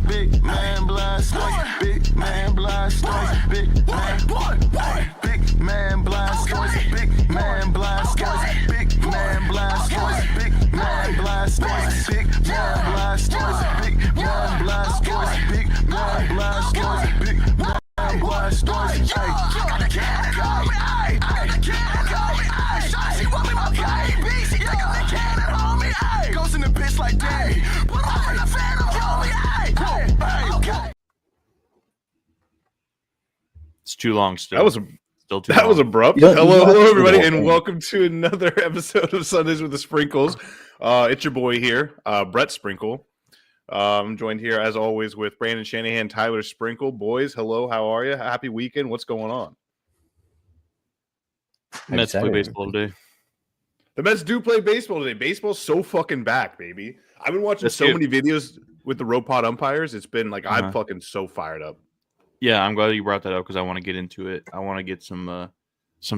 Big man blast noise. Big man blast noise. Big man blast noise. Big man blast noise. Big man blast noise. Big man blast noise. Big man blast noise. Big man blast noise. Big man blast noise. Big man blast noise. Hey, got the cannon on me. Hey, the cannon on me. Hey, she want me my baby. She got the cannon on me. Hey, goes in the bitch like day. Put off in the phantom, kill me. Hey, okay. It's too long still. That was abrupt. Hello, everybody, and welcome to another episode of Sundays with the Sprinkles. It's your boy here, Brett Sprinkle. I'm joined here, as always, with Brandon Shanahan, Tyler Sprinkle. Boys, hello, how are you? Happy weekend. What's going on? Mets play baseball today. The Mets do play baseball today. Baseball's so fucking back, baby. I've been watching many videos with the rope pod umpires. It's been like, I'm fucking so fired up. Yeah, I'm glad you brought that up because I want to get into it. I want to get some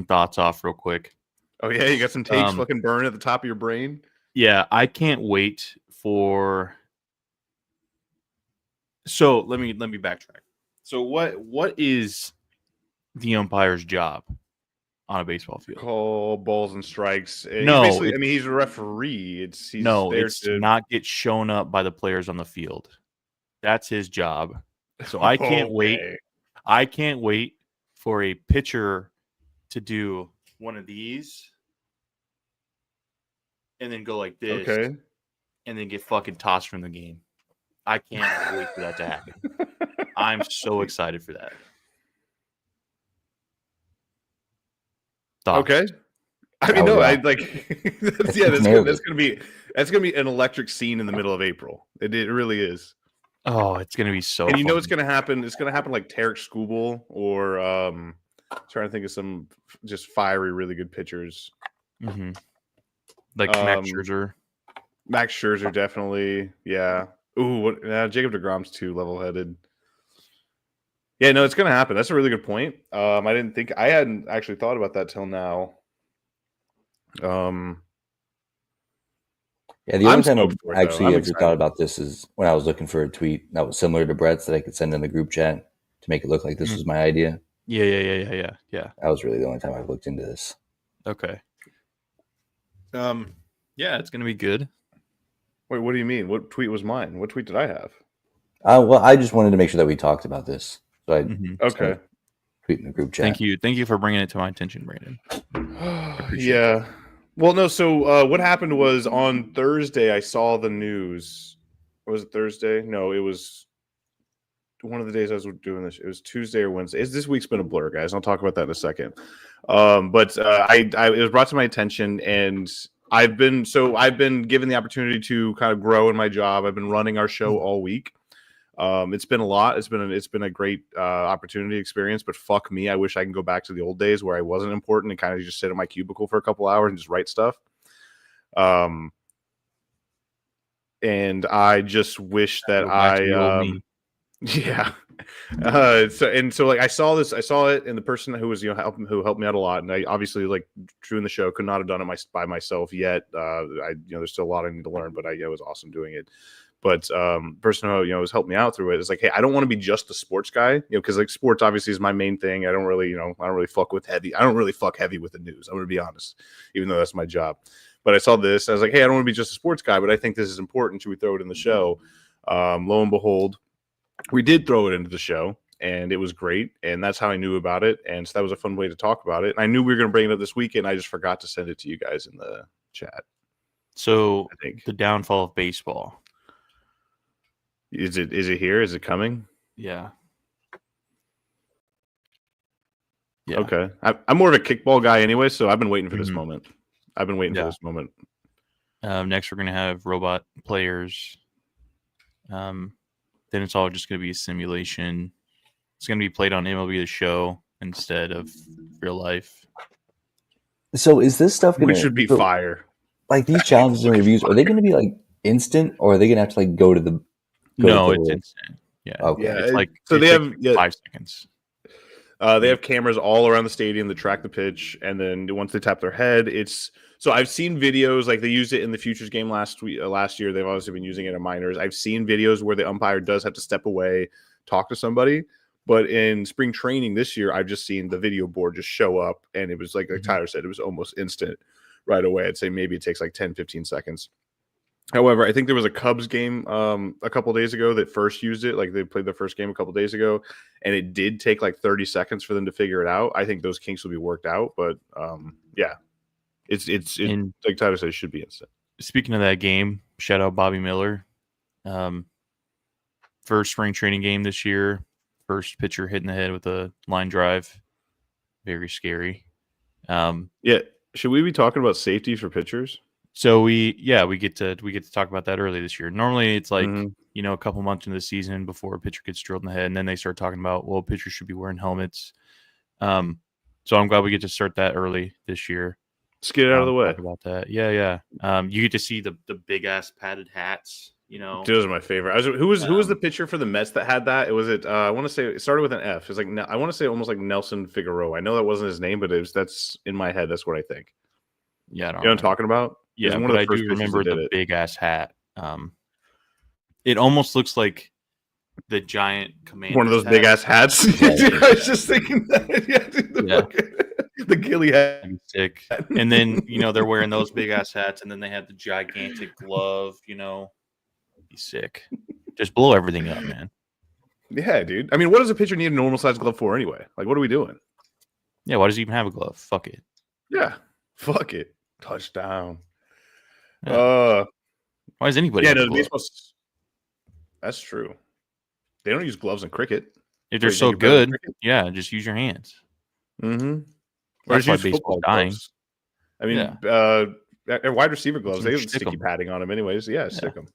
thoughts off real quick. Oh, yeah? You got some takes fucking burning at the top of your brain? Yeah, I can't wait for... So let me backtrack. So what is the umpire's job on a baseball field? Call balls and strikes. No, he's a referee. It's not get shown up by the players on the field. That's his job. So I can't wait. I can't wait for a pitcher to do one of these and then go like this, and then get fucking tossed from the game. I can't wait for that to happen. I'm so excited for that. Thoughts? Okay. I mean, that's good. That's gonna be an electric scene in the middle of April. It really is. Oh, it's gonna be so. And you know what's gonna happen? It's gonna happen like Tarek Skubal or trying to think of some just fiery, really good pitchers. Mm-hmm. Like Max Scherzer. Max Scherzer, definitely. Yeah. Ooh, Jacob deGrom's too level-headed. Yeah, no, it's gonna happen. That's a really good point. I hadn't actually thought about that till now. Yeah, the only time I've actually ever thought about this is when I was looking for a tweet that was similar to Brett's that I could send in the group chat to make it look like this was my idea. Yeah. That was really the only time I've looked into this. Okay. Yeah, it's gonna be good. Wait, what do you mean? What tweet was mine? What tweet did I have? Well, I just wanted to make sure that we talked about this. So I tweet in the group chat. Thank you for bringing it to my attention, Brandon. Yeah. Well, no. So what happened was on Thursday, I saw the news. Or was it Thursday? No, it was one of the days I was doing this. It was Tuesday or Wednesday. This week's been a blur, guys. I'll talk about that in a second. But it was brought to my attention, and I've been given the opportunity to kind of grow in my job. I've been running our show all week. It's been a lot. It's been a great opportunity experience, but fuck me. I wish I can go back to the old days where I wasn't important and kind of just sit in my cubicle for a couple hours and just write stuff. And I just wish that So like I saw it, and the person who was who helped me out a lot, and I obviously like doing the show could not have done it by myself yet. There's still a lot I need to learn, but it was awesome doing it. But person who has helped me out through it is like, hey, I don't want to be just the sports guy, because like sports obviously is my main thing. I don't really fuck with heavy. I don't really fuck heavy with the news. I'm gonna be honest, even though that's my job. But I saw this, I was like, hey, I don't want to be just a sports guy, but I think this is important. Should we throw it in the show? Lo and behold, we did throw it into the show, and it was great. And that's how I knew about it. And so that was a fun way to talk about it. And I knew we were going to bring it up this weekend. I just forgot to send it to you guys in the chat. So the downfall of baseball. Is it here? Is it coming? Yeah. Okay. I'm more of a kickball guy anyway, so I've been waiting for this moment. For this moment. Next, we're going to have robot players. Then it's all just going to be a simulation. It's going to be played on MLB The Show instead of real life. So is this stuff going to... We should be fire. Like these challenges and reviews, are they going to be like instant, or are they going to have to like go to the... No, it's instant. Yeah. Okay. Yeah, it's like so they have 5 seconds. They have cameras all around the stadium that track the pitch, and then once they tap their head, it's So I've seen videos like they used it in the futures game last year. They've obviously been using it in minors. I've seen videos where the umpire does have to step away, talk to somebody. But in spring training this year, I've just seen the video board just show up, and it was like Tyler said, it was almost instant right away. I'd say maybe it takes like 10, 15 seconds. However, I think there was a Cubs game a couple days ago that first used it. Like they played their first game a couple days ago, and it did take like 30 seconds for them to figure it out. I think those kinks will be worked out, but yeah, it's like Tyler said, it should be instant. Speaking of that game, shout out Bobby Miller. First spring training game this year. First pitcher hitting the head with a line drive. Very scary. Yeah. Should we be talking about safety for pitchers? So we get to talk about that early this year. Normally it's like, a couple months into the season before a pitcher gets drilled in the head, and then they start talking about, well, pitchers should be wearing helmets. So I'm glad we get to start that early this year. Let's get it out of the way. Talk about that. Yeah. You get to see the big ass padded hats. Those are my favorite. Who was the pitcher for the Mets that had that? I want to say it started with an F. It's like I want to say almost like Nelson Figueroa. I know that wasn't his name, but that's in my head. That's what I think. Yeah, I don't know what I'm talking about? Yeah, but I do remember the big ass hat. It almost looks like the giant commander. One of those big ass hats. I was just thinking that. The ghillie hat. Sick. And then they're wearing those big ass hats, and then they have the gigantic glove. Be sick. Just blow everything up, man. Yeah, dude. I mean, what does a pitcher need a normal size glove for anyway? Like, what are we doing? Yeah, why does he even have a glove? Fuck it. Yeah, fuck it. Touchdown. Yeah. Why does anybody? Yeah, have no, a glove? baseball. That's true. They don't use gloves in cricket. If they're so good, yeah, just use your hands. Mm-hmm. That's why baseball's dying. Gloves. I mean, wide receiver gloves, they have sticky padding on them anyways. Yeah, stick them.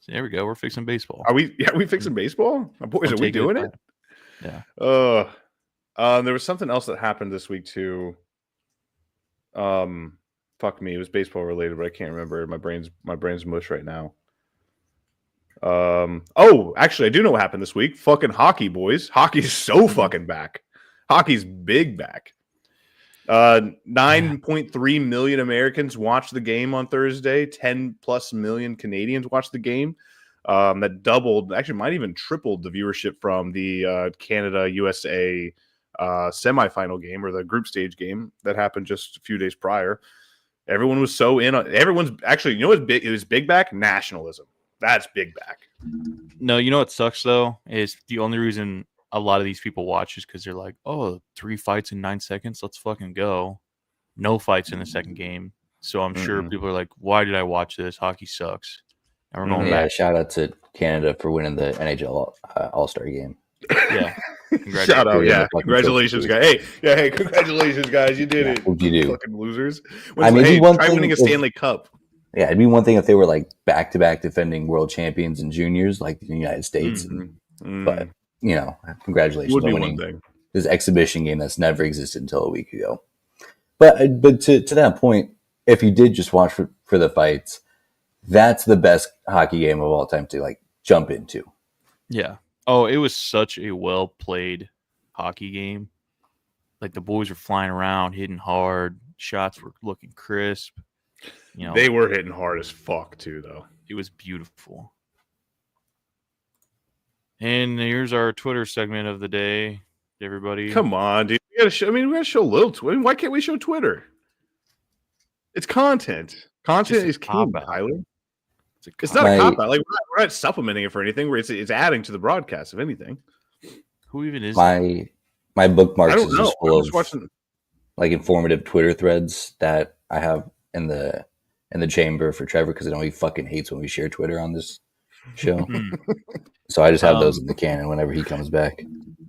There we go. We're fixing baseball. Are we fixing baseball? Boys, are we doing it? Yeah. There was something else that happened this week too. Fuck me. It was baseball related, but I can't remember. My brain's mush right now. Actually, I do know what happened this week. Fucking hockey, boys. Hockey's so fucking back. Hockey's big back. 9.3 million Americans watched the game on Thursday. 10+ million Canadians watched the game. That doubled, actually might even tripled the viewership from the Canada-USA semifinal game, or the group stage game that happened just a few days prior. Everyone was so in. Everyone's actually, what's big? It was big back nationalism. That's big back. No, what sucks though is the only reason a lot of these people watch is because they're like, oh, 3 fights in 9 seconds. Let's fucking go. No fights in the second game. So I'm sure people are like, why did I watch this? Hockey sucks. And we're going back. Shout out to Canada for winning the NHL All-Star game. Yeah. Shout out. Yeah. Congratulations, guys. Hey, congratulations, guys. You did it. What'd you do? Fucking losers. I mean, try winning a Stanley Cup. Yeah, it'd be one thing if they were like back-to-back defending world champions in juniors, like the United States. But, congratulations on winning this exhibition game that's never existed until a week ago. But to that point, if you did just watch for the fights, that's the best hockey game of all time to like jump into. Yeah. Oh, it was such a well-played hockey game. Like the boys were flying around, hitting hard. Shots were looking crisp. They were hitting hard as fuck too, though. It was beautiful. And here's our Twitter segment of the day, everybody. Come on, dude. We gotta show a little Twitter. Why can't we show Twitter? It's content. Content is king, Tyler. It's not a cop out. Like we're not supplementing it for anything. It's adding to the broadcast, if anything. Who even is my bookmarks? I don't know. Just full of like informative Twitter threads that I have in the chamber for Trevor, because I know he fucking hates when we share Twitter on this show. So I just have those in the cannon whenever he comes back.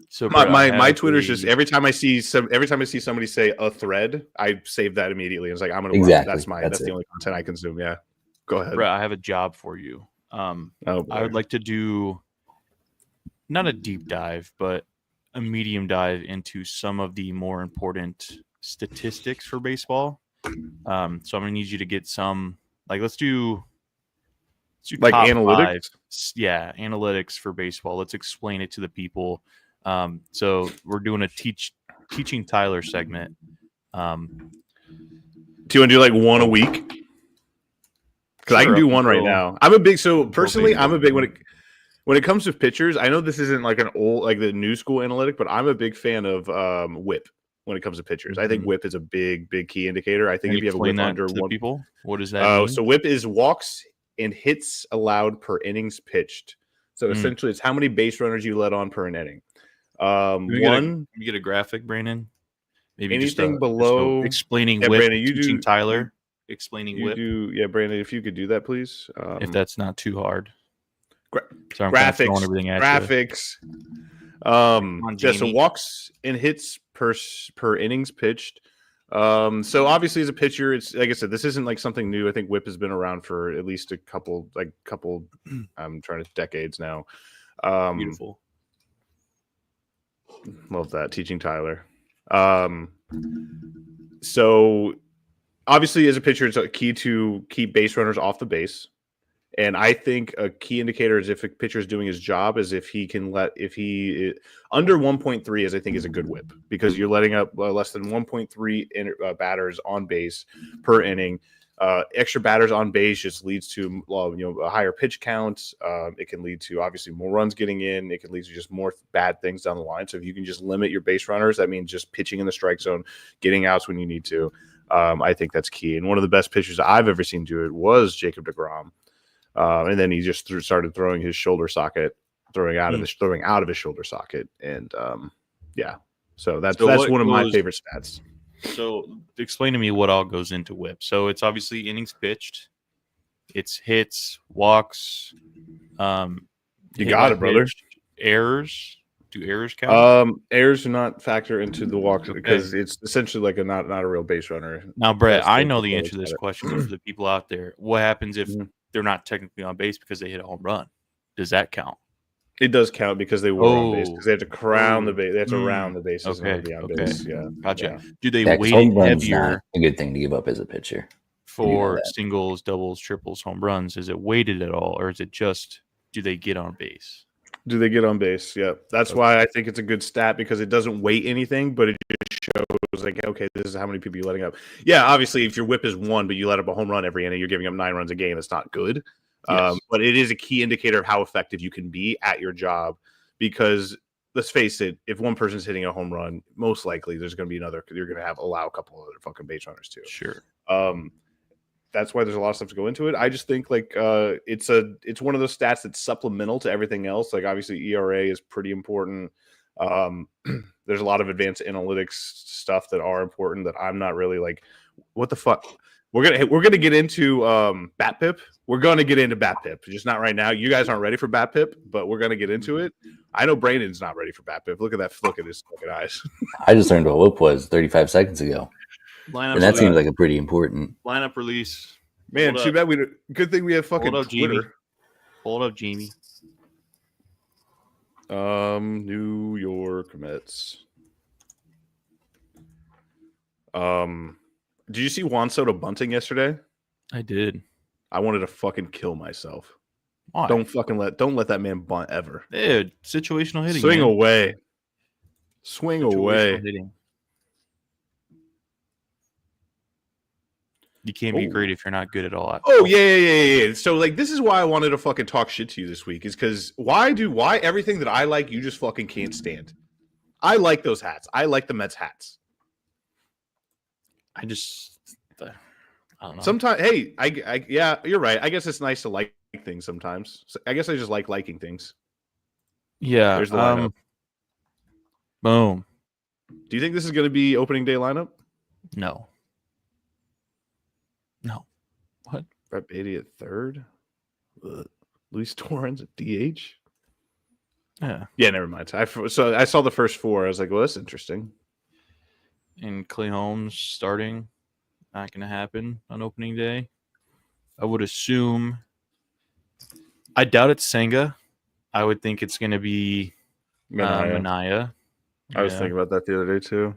So my Twitter's just every time I see somebody say a thread, I save that immediately. It's like I'm gonna exactly. That's the only content I consume. Yeah. Go ahead. Brett, I have a job for you. I would like to do not a deep dive, but a medium dive into some of the more important statistics for baseball. So I'm gonna need you to get some, like, let's do like analytics. 5. Yeah, analytics for baseball. Let's explain it to the people. So we're doing a teaching Tyler segment. Do you want to do like one a week? Because I can do one right now. I'm a big when it comes to pitchers. I know this isn't like an old like the new school analytic, but I'm a big fan of WHIP when it comes to pitchers. I think WHIP is a big key indicator. I think if you have a WHIP under one people, what does that mean? So WHIP is walks and hits allowed per innings pitched. So essentially, it's how many base runners you let on per inning. You get a graphic, Brandon. Maybe anything below explaining WHIP. Brandon, you teaching do Tyler explaining WHIP. Brandon, if you could do that, please. If that's not too hard. So graphics. So walks and hits per innings pitched. So obviously as a pitcher, it's like I said, this isn't like something new. I think WHIP has been around for at least a couple I'm trying to decades now. Beautiful. Love that. Teaching Tyler. So obviously as a pitcher, it's a key to keep base runners off the base. And I think a key indicator is if a pitcher is doing his job is if he under 1.3 is I think is a good WHIP because you're letting up less than 1.3 batters on base per inning. Extra batters on base just leads to a higher pitch count. It can lead to obviously more runs getting in. It can lead to just more bad things down the line. So if you can just limit your base runners, that means just pitching in the strike zone, getting outs when you need to. I think that's key. And one of the best pitchers I've ever seen do it was Jacob deGrom. And then he just started throwing his shoulder socket, throwing out of his shoulder socket, and so that's one of my favorite stats. So explain to me what all goes into WHIP. So it's obviously innings pitched, it's hits, walks. You got it, brother. Errors. Do errors count? Errors do not factor into the walk because it's essentially like not a real base runner. Now, Brett, I know the answer to this question, but for the people out there, what happens if they're not technically on base because they hit a home run? Does that count? It does count because they were on base because they have to crown the base. They have to round the bases and be on base. Yeah, gotcha. Yeah. Do they weight it heavier? A good thing to give up as a pitcher for singles, doubles, triples, home runs. Is it weighted at all, or is it just do they get on base? Do they get on base? Yeah, that's why I think it's a good stat because it doesn't weight anything, but it just shows like, okay, this is how many people you're letting up. Yeah, obviously, if your WHIP is 1, but you let up a home run every inning, you're giving up 9 runs a game. That's not good. Yes. But it is a key indicator of how effective you can be at your job because let's face it, if one person's hitting a home run, most likely there's going to be another. You're going to allow a couple other fucking base runners too. Sure. That's why there's a lot of stuff to go into it. I just think like it's one of those stats that's supplemental to everything else. Like obviously ERA is pretty important. There's a lot of advanced analytics stuff that are important that I'm not really like. What the fuck? We're gonna get into BATPIP. We're gonna get into BATPIP, just not right now. You guys aren't ready for BATPIP, but we're gonna get into it. I know Brandon's not ready for BATPIP. Look at that! Look at his fucking eyes. I just learned what WHIP was 35 seconds ago. And that seems like a pretty important lineup release. Man, too bad good thing we have fucking Twitter. Hold up, Jamie. New York Mets. Did you see Juan Soto bunting yesterday? I did. I wanted to fucking kill myself. Why? Don't let that man bunt ever. Dude, situational hitting. Swing away. Swing away. Hitting. You can't be great if you're not good at all. Oh, yeah. So, like, this is why I wanted to fucking talk shit to you this week is because why everything that I like, you just fucking can't stand? I like those hats. I like the Mets hats. I don't know. Sometimes, hey, yeah, you're right. I guess it's nice to like things sometimes. So I guess I just like liking things. Yeah. There's the lineup. Boom. Do you think this is going to be opening day lineup? No. What? Brett Beatty at third. Luis Torrens at DH. Yeah. Never mind. So I saw the first 4. I was like, well, that's interesting. And Clay Holmes starting. Not going to happen on opening day. I would assume. I doubt it's Senga. I would think it's going to be Minaya. I was thinking about that the other day too.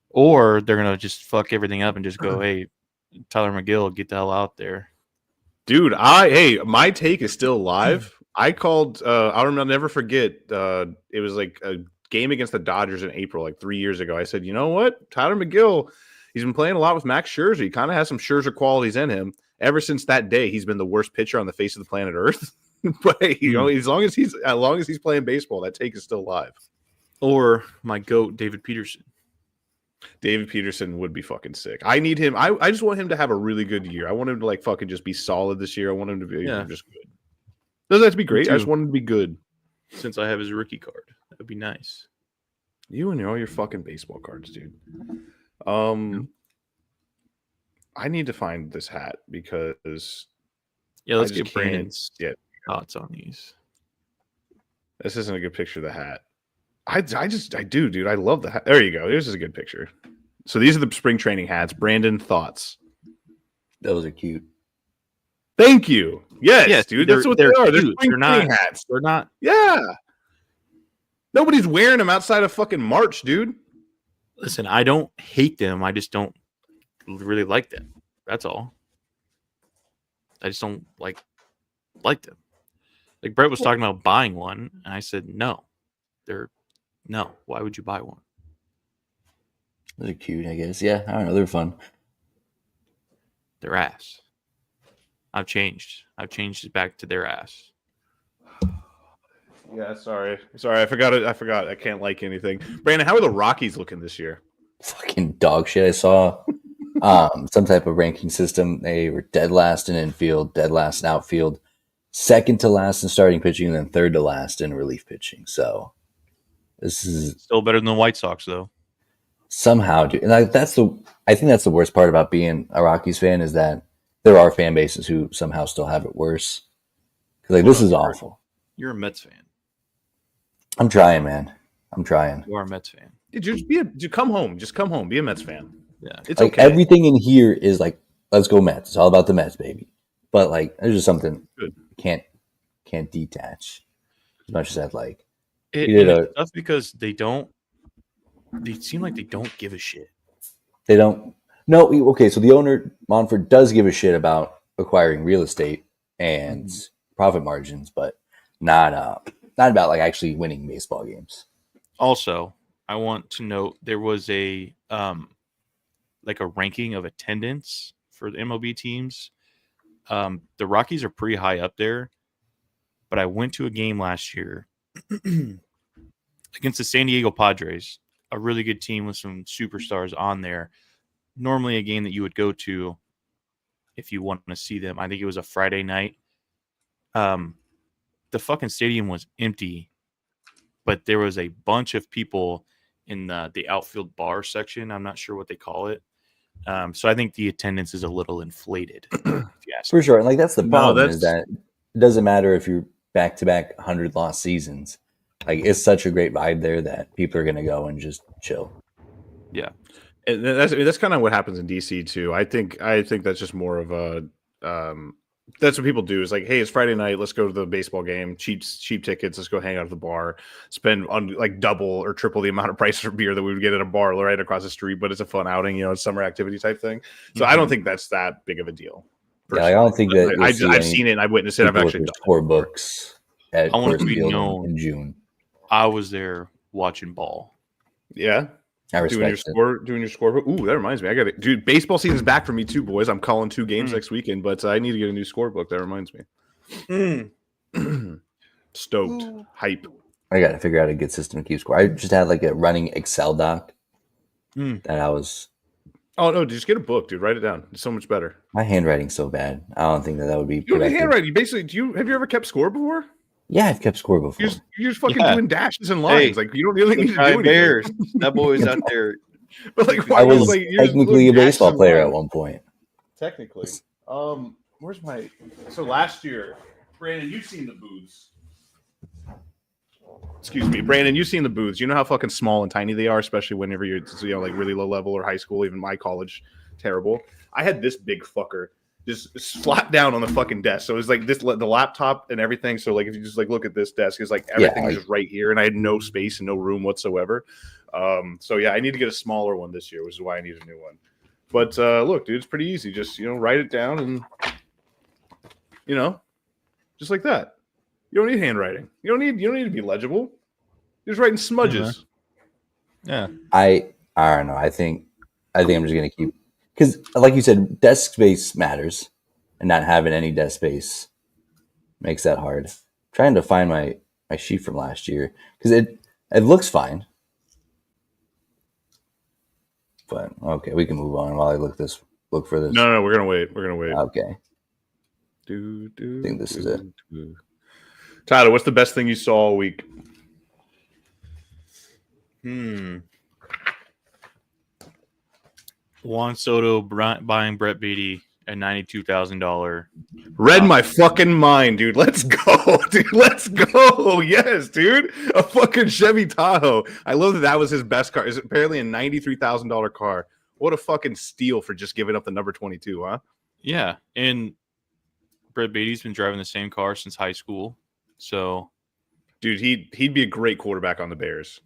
Or they're going to just fuck everything up and just go, hey, Tyler McGill, get the hell out there. Dude, my take is still alive. I called, I'll never forget, it was like a game against the Dodgers in April, like 3 years ago. I said, you know what? Tyler McGill, He's been playing a lot with Max Scherzer. He kind of has some Scherzer qualities in him. Ever since that day, he's been the worst pitcher on the face of the planet Earth. But as long as he's playing baseball, that take is still alive. Or my GOAT, David Peterson. David Peterson would be fucking sick. I need him. I just want him to have a really good year. I want him to like fucking just be solid this year. I want him to be just good. Doesn't have to be great. I just want him to be good. Since I have his rookie card, that would be nice. You and all your fucking baseball cards, dude. I need to find this hat because let's get Brandon's thoughts on these. This isn't a good picture of the hat. I do, dude. I love the hat. There you go. This is a good picture. So these are the spring training hats. Brandon, thoughts? Those are cute. Thank you. Yes, dude. That's what they are. They're spring training hats. They're not. Yeah. Nobody's wearing them outside of fucking March, dude. Listen, I don't hate them. I just don't really like them. That's all. I just don't like them. Like Brett was talking about buying one, and I said no. No. Why would you buy one? They're cute, I guess. Yeah, I don't know. They're fun. They're ass. I've changed. I've changed it back to their ass. Yeah, sorry. I forgot it. I can't like anything. Brandon, how are the Rockies looking this year? Fucking dog shit. I saw some type of ranking system. They were dead last in infield, dead last in outfield, second to last in starting pitching, and then third to last in relief pitching. So this is still better than the White Sox, though. Somehow, dude. And I think that's the worst part about being a Rockies fan is that there are fan bases who somehow still have it worse. Because this is awful. You're a Mets fan. I'm trying, man. I'm trying. You are a Mets fan. Dude, come home. Just come home. Be a Mets fan. Yeah, it's like okay. Everything in here is like, let's go Mets. It's all about the Mets, baby. But like, there's just something good. Can't detach as much as I'd like. That's because they seem like they don't give a shit. They don't. No, okay. So the owner Monfort does give a shit about acquiring real estate and profit margins, but not about like actually winning baseball games. Also, I want to note there was a ranking of attendance for the MLB teams. The Rockies are pretty high up there, but I went to a game last year against the San Diego Padres, a really good team with some superstars on there. Normally a game that you would go to if you want to see them. I think it was a Friday night. The fucking stadium was empty, but there was a bunch of people in the outfield bar section. I'm not sure what they call it. So I think the attendance is a little inflated. For sure. And like that's the problem is that it doesn't matter if you're back-to-back 100 lost seasons. Like it's such a great vibe there that people are going to go and just chill. Yeah. And that's kind of what happens in DC too. I think that's just more of a that's what people do is like, hey, it's Friday night, let's go to the baseball game, cheap tickets, let's go hang out at the bar, spend on like double or triple the amount of price for beer that we would get at a bar right across the street, but it's a fun outing, it's summer activity type thing. So I don't think that's that big of a deal. Yeah, I don't think that I've seen it and I've witnessed it. I've actually done score books at I want First to be Field known in June. I was there watching ball. Yeah. I respect doing your scorebook. Ooh, that reminds me. I got it. Dude, baseball season's back for me too, boys. I'm calling 2 games next weekend, but I need to get a new scorebook. That reminds me. Stoked. Hype. I got to figure out a good system to keep score. I just had like a running Excel doc that I was. Oh no! Just get a book, dude. Write it down. It's so much better. My handwriting's so bad. I don't think that would be. You have handwriting. You basically, have you ever kept score before? Yeah, I've kept score before. You're just fucking doing dashes and lines. Like you don't really need to do anything. Bears. That boy's out there. But like, I was technically a baseball player at one point. Technically. Where's my? So last year, Brandon, you've seen the booths. Excuse me, Brandon, you've seen the booths. You know how fucking small and tiny they are, especially whenever you're like really low level or high school, even my college. Terrible. I had this big fucker just flat down on the fucking desk. So it was like the laptop and everything. So like if you just like look at this desk, it's like everything is just right here, and I had no space and no room whatsoever. So yeah, I need to get a smaller one this year, which is why I need a new one. But look, dude, it's pretty easy. Just write it down and just like that. You don't need handwriting. You don't need to be legible. You're just writing smudges. Yeah. I don't know. I think I think I'm just gonna keep because, like you said, desk space matters, and not having any desk space makes that hard. I'm trying to find my sheet from last year because it looks fine. But okay, we can move on while I look for this. No, we're gonna wait. Okay. I think this is it. Tyler, what's the best thing you saw all week? Juan Soto buying Brett Beatty at $92,000. Read my fucking mind, dude. Let's go, dude. Let's go. Yes, dude. A fucking Chevy Tahoe. I love that was his best car. It's apparently a $93,000 car. What a fucking steal for just giving up the number 22, huh? Yeah, and Brett Beatty's been driving the same car since high school. So, dude, he'd be a great quarterback on the Bears.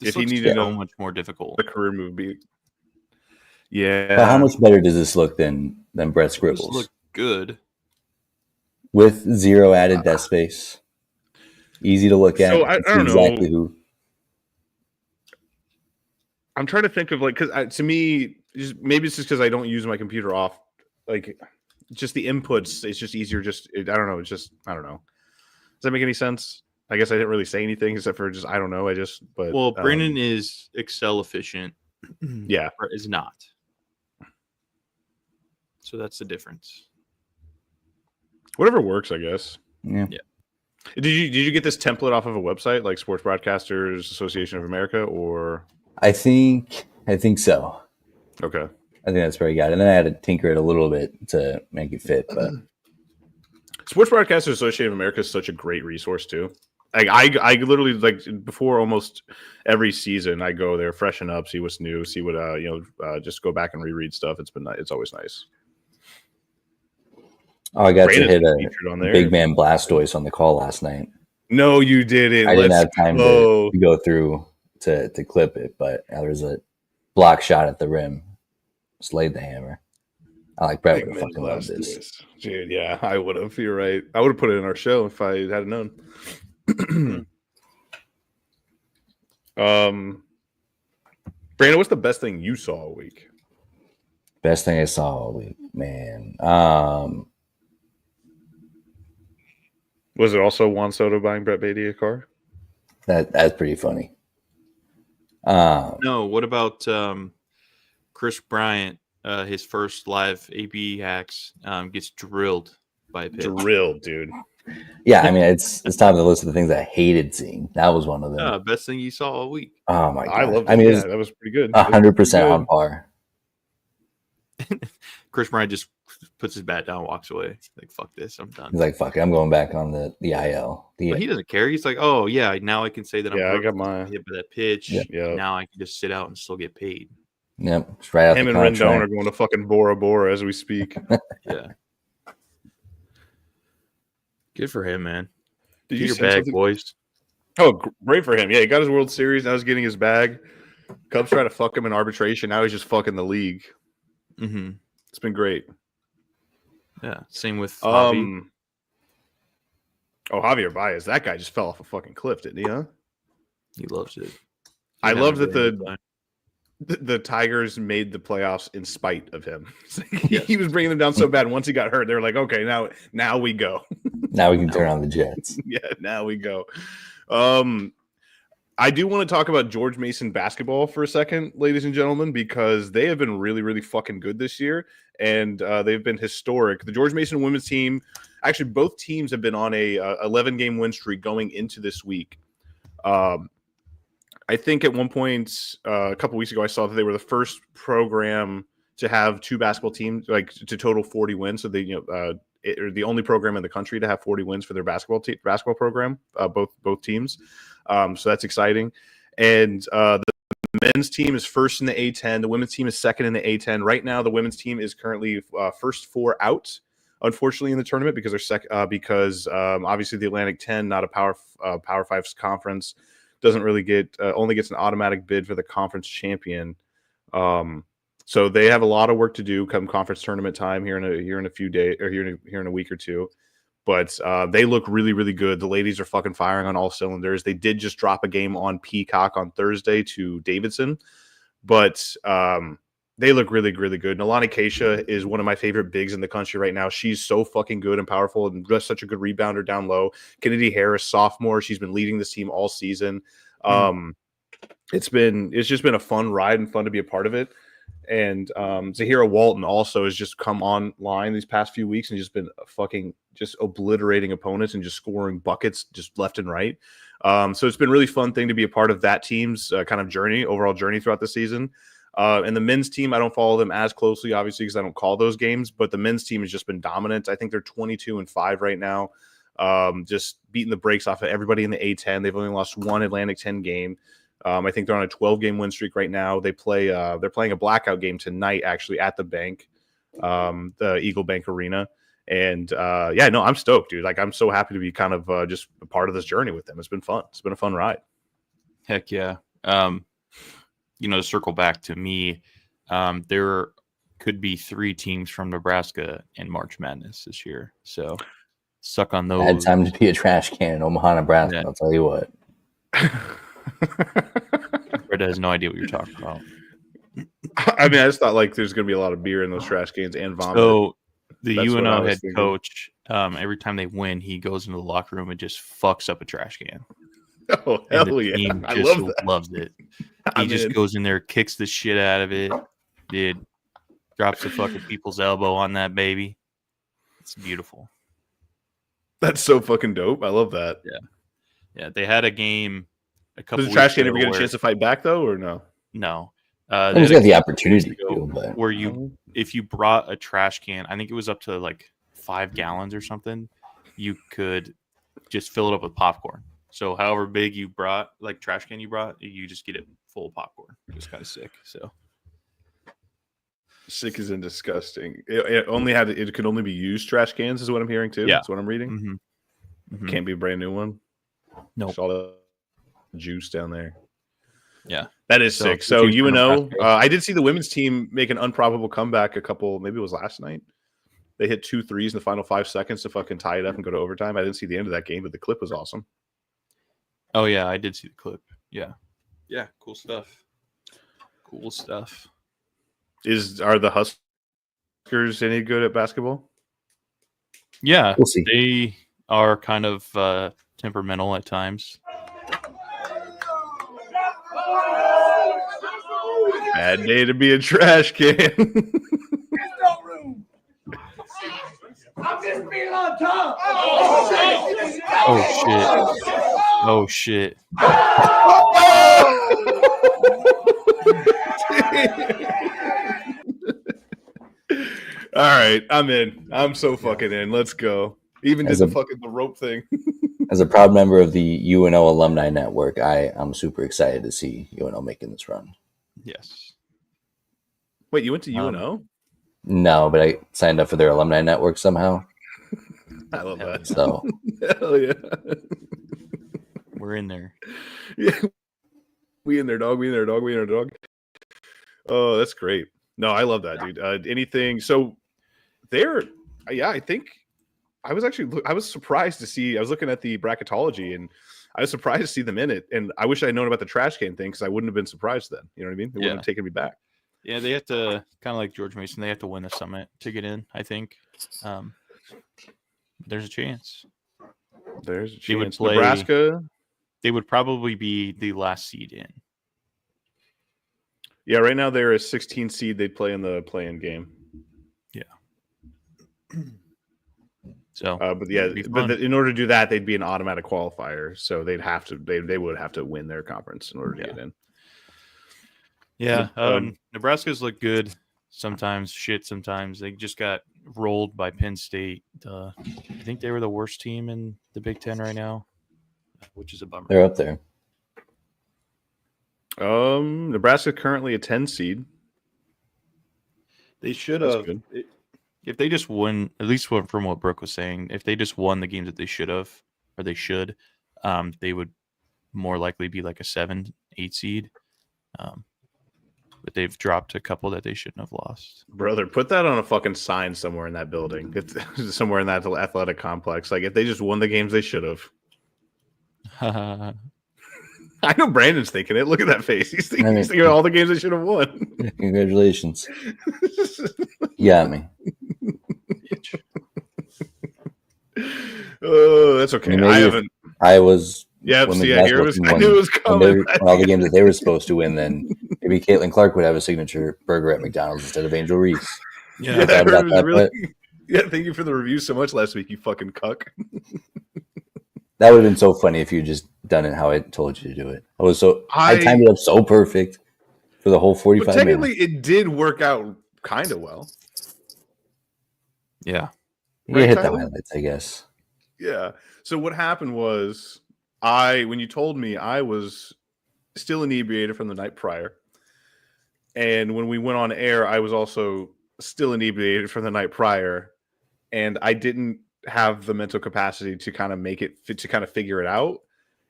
If he needed so much more difficult, the career move be. Yeah. But how much better does this look than Brett Scribbles? This look good with zero added desk space. Easy to look at. So I don't exactly know. Who. I'm trying to think of because to me, maybe it's just because I don't use my computer off. Like, just the inputs, it's just easier. I don't know. I don't know. Does that make any sense? I guess I didn't really say anything except for I don't know. But Brandon is Excel efficient. Yeah, Brett is not. So that's the difference. Whatever works, I guess. Yeah. Did you get this template off of a website like Sports Broadcasters Association of America or? I think so. Okay. I think that's where I got it. And then I had to tinker it a little bit to make it fit. But Sports Broadcasters Association of America is such a great resource too. I literally before almost every season I go there, freshen up, see what's new, see what just go back and reread stuff. It's always nice. Oh, I got to hit a big man Blastoise on the call last night. No, you didn't. I didn't have time to go through to clip it, but there was a block shot at the rim. Slayed the hammer. I like Brett would have fucking loved this. Dude, yeah, I would have. You're right. I would have put it in our show if I had known. Brandon, what's the best thing you saw all week? Best thing I saw all week, man. Was it also Juan Soto buying Brett Beatty a car? That's pretty funny. No, what about Chris Bryant? His first live AB hacks gets drilled by a pitch. Drilled, dude. Yeah, I mean it's top of the list of the things I hated seeing. That was one of them. Best thing you saw all week. Oh my god! I loved it. I mean, that was pretty good. 100% on par. Chris Bryant just puts his bat down, and walks away. Like, fuck this, I'm done. He's like, fuck it, I'm going back on the IL. But he doesn't care. He's like, oh yeah, now I can say that I got my hit by that pitch. Yep. Now I can just sit out and still get paid. Yep, it's right out. Him and Rendon are going to fucking Bora Bora as we speak. Yeah. Good for him, man. Did you your bag, something? Boys? Oh, great for him. Yeah, he got his World Series. Now he's getting his bag. Cubs try to fuck him in arbitration. Now he's just fucking the league. Mm-hmm. It's been great. Yeah, same with Javi. Javier Baez. That guy just fell off a fucking cliff, didn't he? Huh? He loves it. I love that the Tigers made the playoffs in spite of him. He was bringing them down so bad. Once he got hurt, they were like, okay, now we go. Now we can turn on the Jets. Yeah, now we go. I do want to talk about George Mason basketball for a second, ladies and gentlemen, because they have been really, really fucking good this year, and they've been historic. The George Mason women's team, actually, both teams have been on a 11-game win streak going into this week. I think at one point a couple weeks ago, I saw that they were the first program to have two basketball teams, like to total 40 wins. So they, are the only program in the country to have 40 wins for their basketball program, both teams. So that's exciting. And the men's team is first in the A10. The women's team is second in the A10. Right now, the women's team is currently first four out, unfortunately, in the tournament because they're obviously the Atlantic 10, not a Power 5 conference, doesn't really get only gets an automatic bid for the conference champion. So they have a lot of work to do come conference tournament time here in a few days or here in a week or two. But they look really, really good. The ladies are fucking firing on all cylinders. They did just drop a game on Peacock on Thursday to Davidson, but they look really, really good. Nalani Keisha is one of my favorite bigs in the country right now. She's so fucking good and powerful and just such a good rebounder down low. Kennedy Harris, sophomore. She's been leading this team all season. It's just been a fun ride and fun to be a part of it. And Zahira Walton also has just come online these past few weeks and just been fucking just obliterating opponents and just scoring buckets just left and right. So it's been a really fun thing to be a part of that team's kind of overall journey throughout the season. And the men's team, I don't follow them as closely, obviously, because I don't call those games, but the men's team has just been dominant. I think they're 22-5 right now, just beating the brakes off of everybody in the A10. They've only lost one Atlantic 10 game. I think they're on a 12-game win streak right now. They're playing a blackout game tonight, actually, at the bank, the Eagle Bank Arena. And I'm stoked, dude. Like, I'm so happy to be kind of just a part of this journey with them. It's been fun. It's been a fun ride. Heck yeah. To circle back to me, there could be 3 teams from Nebraska in March Madness this year. So suck on those. I had time to be a trash can in Omaha, Nebraska. Yeah. I'll tell you what. Fred has no idea what you're talking about. I mean, I just thought like there's going to be a lot of beer in those trash cans and vomit. So the UNO head coach, every time they win, he goes into the locker room and just fucks up a trash can. Oh, hell yeah. I love that. Loves it. He just goes in there, kicks the shit out of it. Dude, drops the fucking people's elbow on that baby. It's beautiful. That's so fucking dope. I love that. Yeah. They had a game a couple. Does the trash can ever get a chance to fight back though, or no? No. He's got the opportunity to, but where if you brought a trash can, I think it was up to like 5 gallons or something, you could just fill it up with popcorn. So however big you brought, like trash can you brought, you just get it full of popcorn. It was kind of sick. So sick is in disgusting. It could only be used trash cans, is what I'm hearing too. Yeah. That's what I'm reading. Mm-hmm. Can't be a brand new one. No, all the juice down there. Yeah, that is sick. So UNO, I did see the women's team make an improbable comeback. Maybe it was last night. They hit 2 threes in the final 5 seconds to fucking tie it up and go to overtime. I didn't see the end of that game, but the clip was awesome. Oh yeah, I did see the clip. Yeah, cool stuff. Are the Huskers any good at basketball? Yeah, we'll see. They are kind of temperamental at times. Bad day to be a trash can. I'm just being on top. Oh shit. All right, I'm in. I'm so fucking in. Let's go. Even did the rope thing. As a proud member of the UNO Alumni Network, I'm super excited to see UNO making this run. Yes. Wait, you went to UNO? No, but I signed up for their alumni network somehow. I love that. So, hell yeah. We're in there. Yeah. We in there, dog. Oh, that's great. No, I love that, dude. Anything. So I think I was surprised to see, I was looking at the bracketology and I was surprised to see them in it. And I wish I had known about the trash can thing because I wouldn't have been surprised then. You know what I mean? It wouldn't have taken me back. Yeah, they have to, kind of like George Mason, they have to win the summit to get in, I think. There's a chance. There's a chance. They would play, Nebraska. They would probably be the last seed in. Yeah, right now they're a 16 seed. They'd play in the play-in game. Yeah. So, but in order to do that, they'd be an automatic qualifier. So they would have to win their conference in order to get in. Yeah, Nebraska's look good sometimes, shit sometimes. They just got rolled by Penn State. I think they were the worst team in the Big Ten right now, which is a bummer. They're up there. Nebraska currently a 10 seed. They should have. If they just won, at least from what Brooke was saying, if they just won the games that they should have, or they should, they would more likely be like a 7-8 seed. but they've dropped a couple that they shouldn't have lost. Brother, put that on a fucking sign somewhere in that building. It's somewhere in that athletic complex. Like, if they just won the games they should have. I know Brandon's thinking it. Look at that face. He's thinking of all the games they should have won. Congratulations. You got me. Oh, that's okay. I haven't. I was. Yeah, see, I knew it was coming. When all the games that they were supposed to win, then maybe Caitlin Clark would have a signature burger at McDonald's instead of Angel Reese. Yeah, thank you for the review so much last week, you fucking cuck. That would have been so funny if you just done it how I told you to do it. I timed it up so perfect for the whole 45 minutes. Technically, it did work out kind of well. Yeah. You hit the highlights, I guess. Yeah. So what happened was, when you told me, I was still inebriated from the night prior. And when we went on air, I was also still inebriated from the night prior. And I didn't have the mental capacity to kind of make it fit, to kind of figure it out.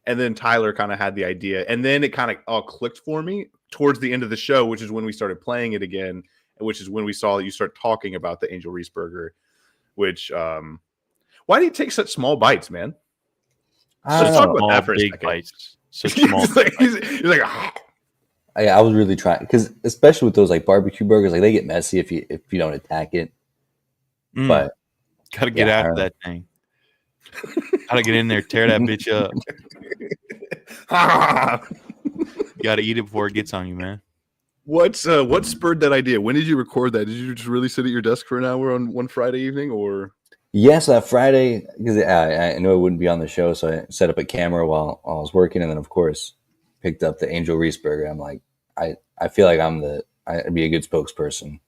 And then Tyler kind of had the idea. And then it kind of all clicked for me towards the end of the show, which is when we started playing it again, which is when we saw that you start talking about the Angel Reese burger, which, why do you take such small bites, man? Let's talk about that for a second. Bites. Such small he's like, I was really trying, because especially with those like barbecue burgers, like they get messy if you don't attack it. But gotta get after that thing. Gotta get in there, tear that bitch up. You gotta eat it before it gets on you, man. What spurred that idea? When did you record that? Did you just really sit at your desk for an hour on one Friday evening, or? Yes, that Friday, because I knew I wouldn't be on the show, so I set up a camera while I was working, and then of course picked up the Angel Reese burger. I'm like, I feel like I'd be a good spokesperson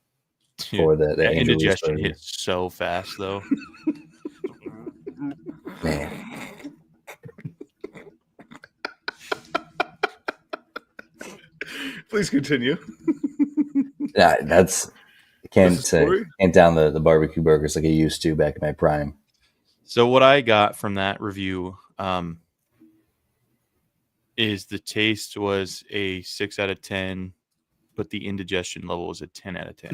for the Angel Reese burger. Hits so fast though. Man. Please continue. Yeah, can't down the barbecue burgers like I used to back in my prime. So what I got from that review is the taste was a 6 out of 10, but the indigestion level was a 10 out of 10.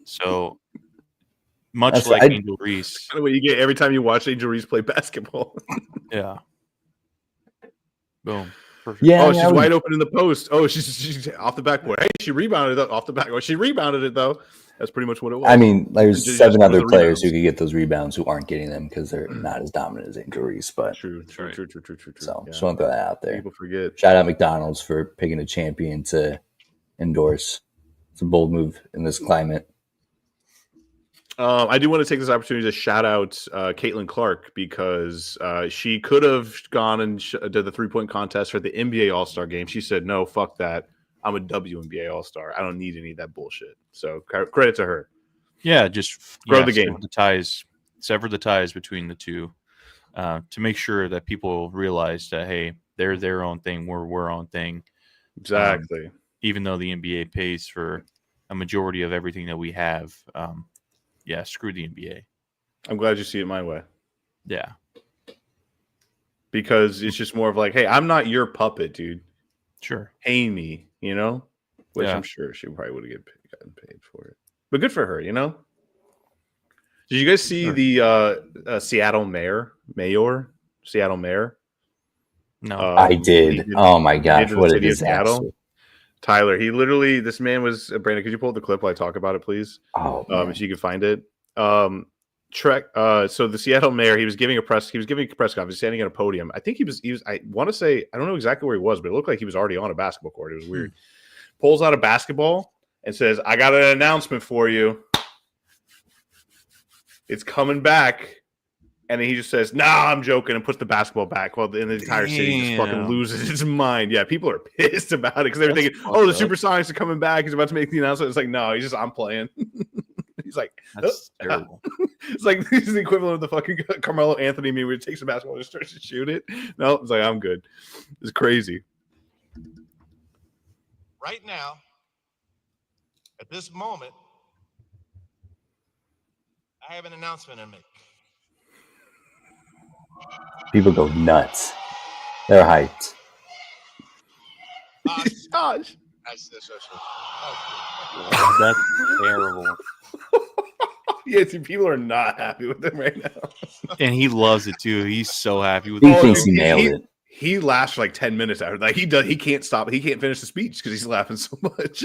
So much like Angel Reese. Kind of what you get every time you watch Angel Reese play basketball. Yeah. Boom. Perfect. Yeah. Oh, she's wide open in the post. Oh, she's off the backboard. Hey, she rebounded it off the backboard. She rebounded it though. That's pretty much what it was. I mean, there's 7 other players who could get those rebounds who aren't getting them because they're not as dominant as Angel Reese. But true. So just want to throw that out there. People forget. Shout out McDonald's for picking a champion to endorse. It's a bold move in this climate. I do want to take this opportunity to shout out Caitlin Clark because she could have gone and did the 3-point contest for the NBA All-Star game. She said, no, fuck that. I'm a WNBA All-Star. I don't need any of that bullshit. So credit to her. Yeah, just grow the game. Sever the ties between the two to make sure that people realize that, hey, they're their own thing. We're our own thing. Exactly. Even though the NBA pays for a majority of everything that we have. Yeah, screw the NBA. I'm glad you see it my way. Yeah. Because it's just more of like, hey, I'm not your puppet, dude. Sure. Pay me, you know? Which I'm sure she probably would have gotten paid for it. But good for her, you know? Did you guys see the Seattle mayor? No. I did. Oh, my gosh. What a disaster. Tyler, this man was, Brandon, could you pull up the clip while I talk about it, please? Oh, if you could find it. So the Seattle mayor, he was giving a press conference, standing on a podium. I think he was, I want to say, I don't know exactly where he was, but it looked like he was already on a basketball court. It was weird. Pulls out a basketball and says, I got an announcement for you. It's coming back. And then he just says, nah, I'm joking, and puts the basketball back while the entire city just fucking loses its mind. Yeah, people are pissed about it because they were thinking, the Supersonics are coming back. He's about to make the announcement. It's like, no, I'm playing. He's like, that's terrible. It's like, this is the equivalent of the fucking Carmelo Anthony meme where he takes the basketball and starts to shoot it. No, it's like, I'm good. It's crazy. Right now, at this moment, I have an announcement to make. People go nuts. They're hyped. Gosh. I That's terrible. Yeah, see, people are not happy with him right now. And he loves it too. He's so happy with He it. thinks he nailed it. He laughs for like 10 minutes after. Like he can't stop. He can't finish the speech because he's laughing so much.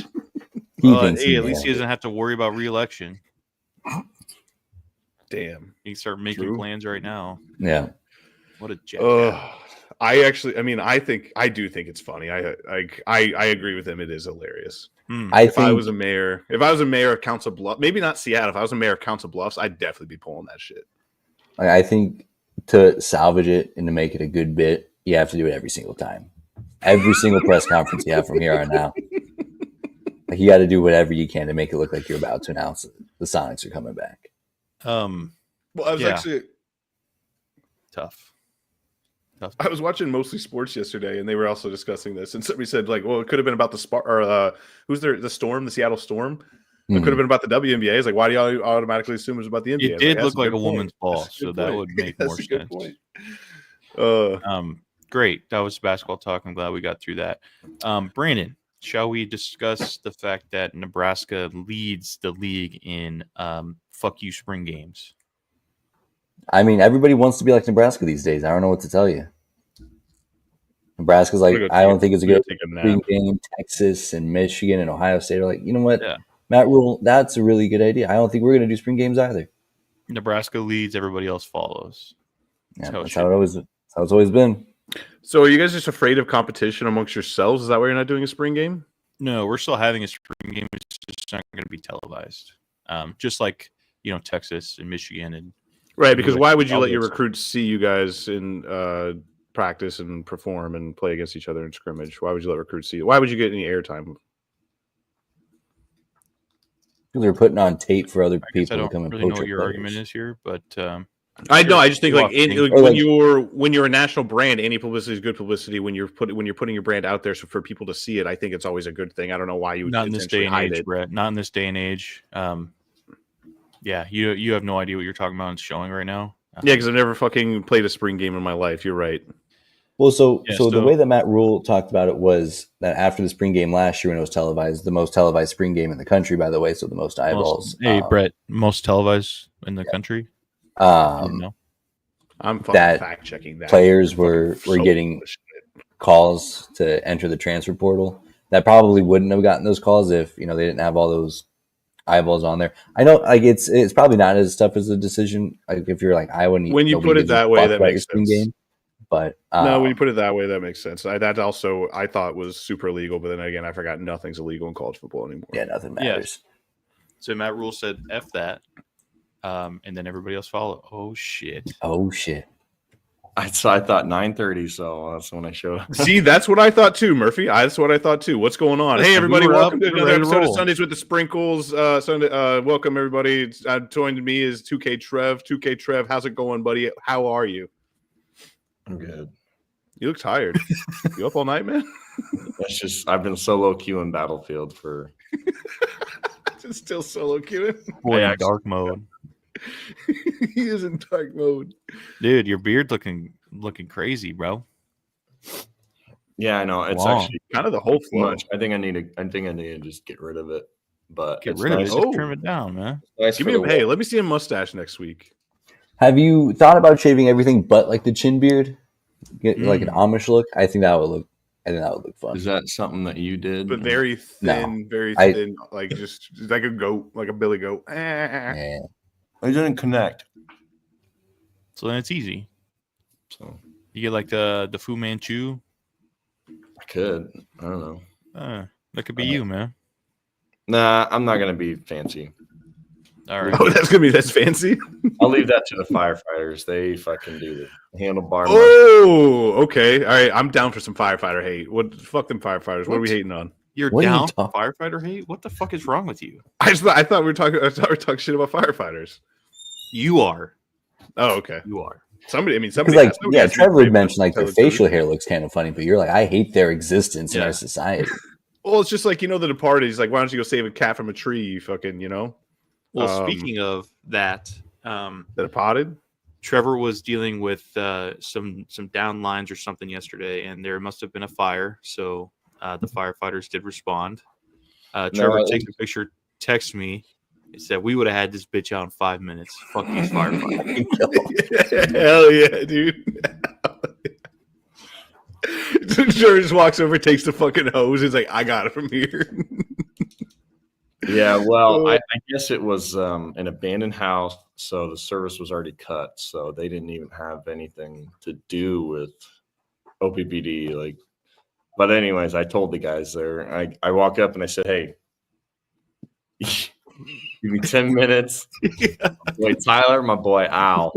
Hey, at least he doesn't have to worry about re-election. Damn. He can start making plans right now. Yeah. What a jackass. I do think it's funny. I agree with him. It is hilarious. If I was a mayor of Council Bluffs, maybe not Seattle. If I was a mayor of Council Bluffs, I'd definitely be pulling that shit. I think to salvage it and to make it a good bit, you have to do it every single time. Every single press conference you have from here on out. Like, you got to do whatever you can to make it look like you're about to announce that the Sonics are coming back. Well, I was actually tough. I was watching Mostly Sports yesterday, and they were also discussing this. And somebody said, like, well, it could have been about the the Storm, the Seattle Storm. It could have been about the WNBA. It's like, why do y'all automatically assume it was about the NBA? It did look like a woman's ball, so that would make more sense. Great. That was basketball talk. I'm glad we got through that. Brandon, shall we discuss the fact that Nebraska leads the league in fuck you spring games? I mean, everybody wants to be like Nebraska these days. I don't know what to tell you. Nebraska's like, I don't think it's a good spring game. Texas and Michigan and Ohio State are like, you know what? Yeah. Matt Rule, that's a really good idea. I don't think we're going to do spring games either. Nebraska leads, everybody else follows. Yeah, that's how it's always been. So are you guys just afraid of competition amongst yourselves? Is that why you're not doing a spring game? No, we're still having a spring game. It's just not going to be televised. Just like, Texas and Michigan and right, because why would you let your recruits see you guys in practice and perform and play against each other in scrimmage? Why would you let recruits see you? Why would you get any airtime? Because they're putting on tape for other people to come and really know what your argument is here, but I know. I just think when you're a national brand, any publicity is good publicity. When you're putting your brand out there for people to see it, I think it's always a good thing. I don't know why you would not in this day and hide age, it. Brett. Not in this day and age. Yeah, you have no idea what you're talking about. It's showing right now. Yeah, because I've never fucking played a spring game in my life. You're right. Well, so the way that Matt Rule talked about it was that after the spring game last year when it was televised, the most televised spring game in the country, by the way, so the most eyeballs. Brett, most televised in the country? I'm fucking fact checking that. Players were getting calls to enter the transfer portal. That probably wouldn't have gotten those calls if they didn't have all those eyeballs on there. I know, like it's probably not as tough as a decision. Like if you're like Iowa, when you put it that way, that makes sense. Game. But no, when you put it that way, that makes sense. That also I thought was super illegal, but then again, I forgot nothing's illegal in college football anymore. Yeah, nothing matters. Yes. So Matt Rule said F that, and then everybody else followed. Oh shit. I thought 9:30, so that's when I showed up. See, that's what I thought too, Murphy. That's what I thought too. What's going on? Hey, everybody, welcome to another episode of Sundays with the Sprinkles. Welcome, everybody. Joining me is 2K Trev. 2K Trev, how's it going, buddy? How are you? I'm good. You look tired. You up all night, man? That's just I've been solo queuing Battlefield for. Just still solo queuing. Boy, in dark mode. He is in dark mode, dude. Your beard looking crazy, bro. Yeah, I know. It's actually kind of the whole flow. I think I need to just get rid of it. But get rid of it. Just trim it down, man. Nice. Give me a pay. Let me see a mustache next week. Have you thought about shaving everything but like the chin beard? Get like an Amish look? I think that would look fun. Is that something that you did? But very thin, very thin, like just like a goat, like a billy goat. Yeah. I didn't connect. So then it's easy. So you get like the Fu Manchu. I could. I don't know. That could be you, man. Nah, I'm not gonna be fancy. All right. Oh, that's fancy. I'll leave that to the firefighters. They fucking do the handlebar. Oh, okay. All right. I'm down for some firefighter hate. Fuck them firefighters. What are we hating on? You're down for firefighter hate? What the fuck is wrong with you? I thought we were talking shit about firefighters. You are. Oh, okay. You are. Somebody Trevor mentioned like their facial hair looks kind of funny, but you're like, I hate their existence in our society. Well, it's just like, The Departed. He's like, why don't you go save a cat from a tree? You fucking, Well, speaking of that, Departed, Trevor was dealing with some down lines or something yesterday, and there must have been a fire. So The firefighters did respond. Trevor takes a picture, texts me. It said, we would have had this bitch out in 5 minutes. Fuck these firefighters. Hell yeah, dude. Trevor just walks over, takes the fucking hose. He's like, I got it from here. Yeah, well, I guess it was an abandoned house, so the service was already cut, so they didn't even have anything to do with OPPD. Like, but anyways, I told the guys there. I walk up and I said, "Hey, give me 10 minutes." My boy Tyler, my boy Al,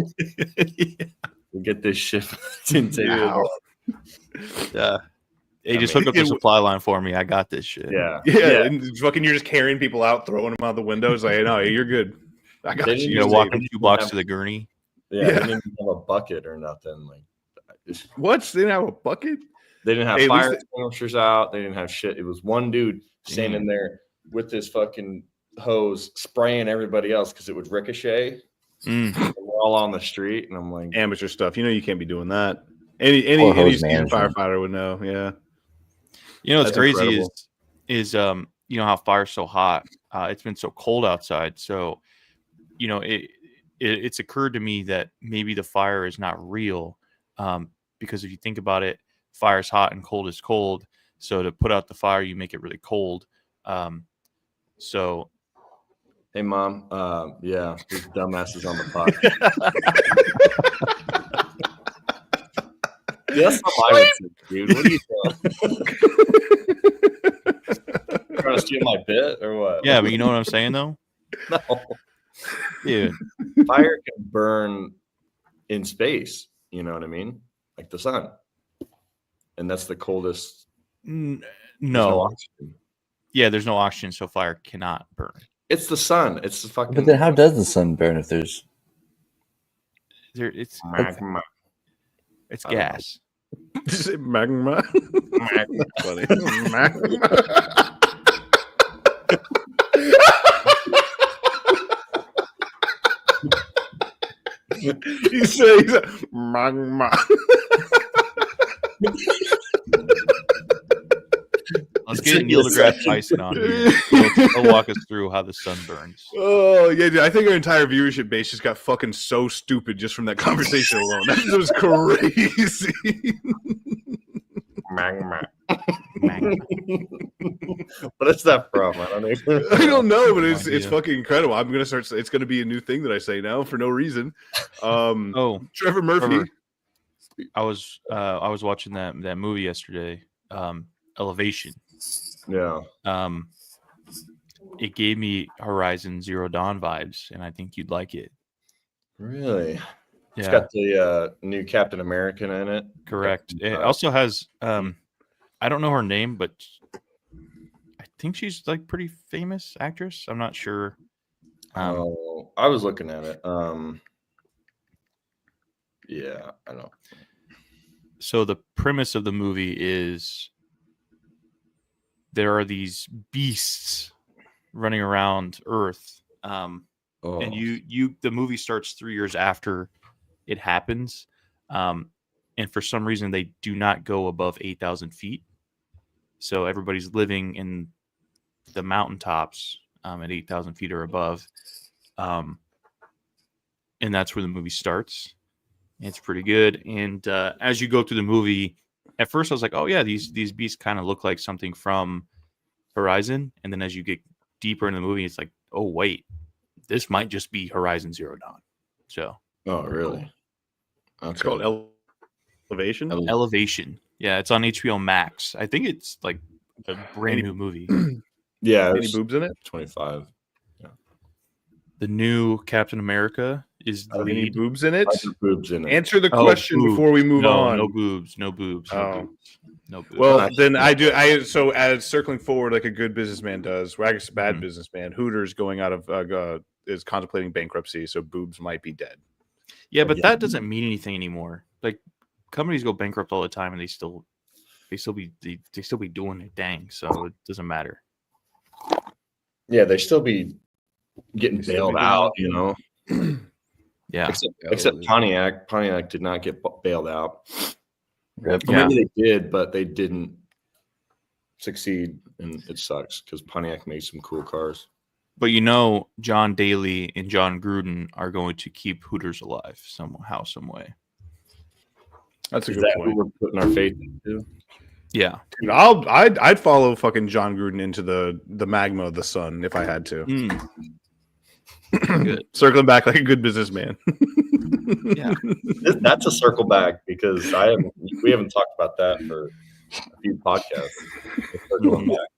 we'll get this shit. Yeah. Hey, just hook up the supply line for me. I got this shit. Yeah. And fucking, you're just carrying people out, throwing them out the windows. Like, no, you're good. I got you. You're walking 2 blocks to the gurney. Yeah, they didn't even have a bucket or nothing. Like, what? They didn't have a bucket? They didn't have fire extinguishers out. They didn't have shit. It was one dude standing there with this fucking hose, spraying everybody else because it would ricochet. And we're all on the street, and I'm like, amateur stuff. You know, you can't be doing that. Any firefighter would know. Yeah. You know what's crazy is you know how fire's so hot. It's been so cold outside. So, you know, it's occurred to me that maybe the fire is not real. Because if you think about it, fire's hot and cold is cold. So to put out the fire, you make it really cold. So, hey, Mom. Yeah, these dumbasses on the pot. Yes, I would say, dude. What are you doing? Trying to steal my bit or what? Yeah, but you know what I'm saying, though? No. Dude. Fire can burn in space. You know what I mean? Like the sun. And that's the coldest. No. Yeah, there's no oxygen, so fire cannot burn. It's the sun. It's the fucking. But then how does the sun burn if there's. It's magma. It's gas. Magma. Magma. Funny. Magma. He said magma. Let's get Neil deGrasse Tyson on here. He'll walk us through how the sun burns. Oh yeah, dude, I think our entire viewership base just got fucking so stupid just from that conversation alone. That was crazy. Magma. What is that from? I don't know, but it's fucking incredible. I'm gonna start. It's gonna be a new thing that I say now for no reason. Trevor Murphy. I was watching that movie yesterday. Elevation. Yeah. It gave me Horizon Zero Dawn vibes, and I think you'd like it. Really? Yeah. It's got the new Captain American in it. Correct. It also has I don't know her name, but I think she's like pretty famous actress. I'm not sure. I was looking at it. Yeah, I know. So the premise of the movie is there are these beasts running around Earth, and the movie starts 3 years after it happens, and for some reason they do not go above 8,000 feet. So everybody's living in the mountaintops at 8,000 feet or above, and that's where the movie starts. It's pretty good, and as you go through the movie, at first I was like, "Oh yeah, these beasts kind of look like something from Horizon," and then as you get deeper in the movie, it's like, "Oh wait, this might just be Horizon Zero Dawn." So, oh really? It's called Elevation. Elevation. Yeah, it's on HBO Max. I think it's like a brand new movie. Yeah, any boobs in it? 25. Yeah. The new Captain America is the lead. Any boobs in it? Boobs in it. Answer the question before we move on. No boobs. No boobs. Oh. No boobs. Well, then so as circling forward like a good businessman does, well, I guess a bad businessman, Hooters going out of is contemplating bankruptcy, so boobs might be dead. Yeah, but that doesn't mean anything anymore. Like companies go bankrupt all the time, and they still be doing their thing, so it doesn't matter. Yeah, they still be getting bailed out, you know. Yeah, except Pontiac. Pontiac did not get bailed out. Rip. Maybe they did, but they didn't succeed, and it sucks because Pontiac makes some cool cars. But John Daly and John Gruden are going to keep Hooters alive somehow, some way. That's a Is good that point. who we're putting our faith into? Yeah. Dude, I'd follow fucking John Gruden into the magma of the sun if I had to. Good. Circling back like a good businessman. Yeah. That's a circle back because we haven't talked about that for a few podcasts. Circling back.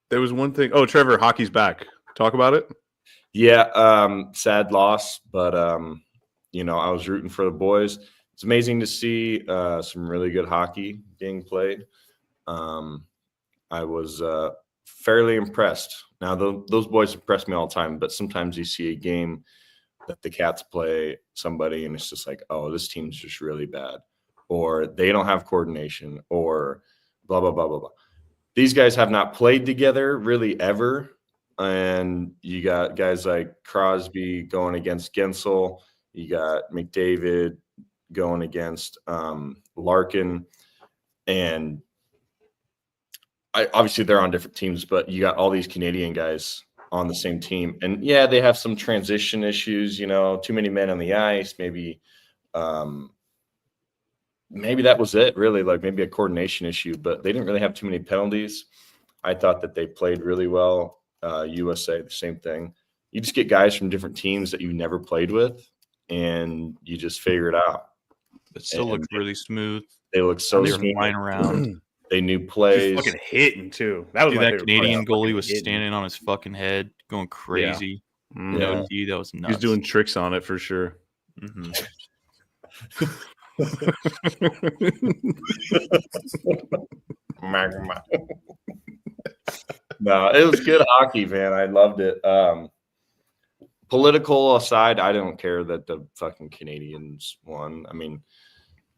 There was one thing. Oh, Trevor, hockey's back. Talk about it. Yeah, sad loss, but I was rooting for the boys. It's amazing to see some really good hockey being played. I was fairly impressed. Now, those boys impress me all the time, but sometimes you see a game that the Cats play somebody and it's just like, oh, this team's just really bad, or they don't have coordination, or blah, blah, blah, blah, blah. These guys have not played together really ever. And you got guys like Crosby going against Gensel. You got McDavid going against Larkin. And obviously they're on different teams, but you got all these Canadian guys on the same team. And, yeah, they have some transition issues, too many men on the ice. Maybe that was it, really, like maybe a coordination issue. But they didn't really have too many penalties. I thought that they played really well. USA, the same thing. You just get guys from different teams that you never played with, and you just figure it out. It still looked really smooth. They look so They were smooth. flying around. They knew plays. Just fucking hitting too. That was Dude, my that favorite Canadian part. goalie was Hitting. standing on his fucking head, going crazy. Yeah. Dude, that was nuts. He's doing tricks on it for sure. Mhm. No, it was good hockey, man. I loved it. Political aside, I don't care that the fucking Canadians won. I mean,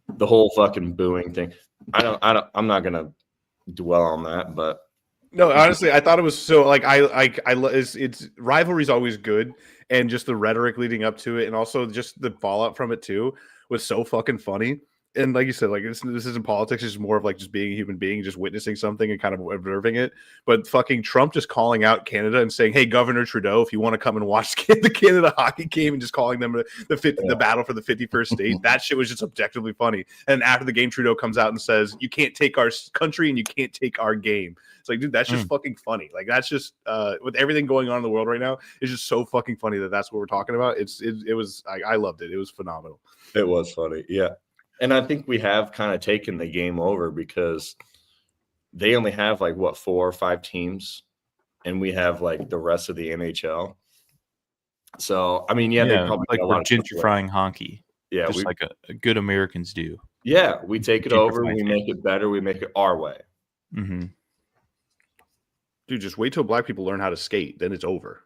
the whole fucking booing thing. I'm not gonna dwell on that, but No, honestly, I thought it was so like it's rivalry's always good, and just the rhetoric leading up to it, and also just the fallout from it too was so fucking funny. And like you said, like this isn't politics; it's just more of like just being a human being, just witnessing something and kind of observing it. But fucking Trump just calling out Canada and saying, "Hey, Governor Trudeau, if you want to come and watch the Canada hockey game," and just calling them the battle for the 51st state. That shit was just objectively funny. And after the game, Trudeau comes out and says, "You can't take our country and you can't take our game." It's like, dude, that's just fucking funny. Like that's just with everything going on in the world right now, it's just so fucking funny that's what we're talking about. It was I loved it. It was phenomenal. it was funny. Yeah. And I think we have kind of taken the game over because they only have like 4 or 5 teams, and we have like the rest of the NHL. So I mean, they probably like we're gentrifying hockey. Yeah, just like a good Americans do. Yeah, we take it over, we make it better, we make it our way. Mm-hmm. Dude, just wait till black people learn how to skate, then it's over.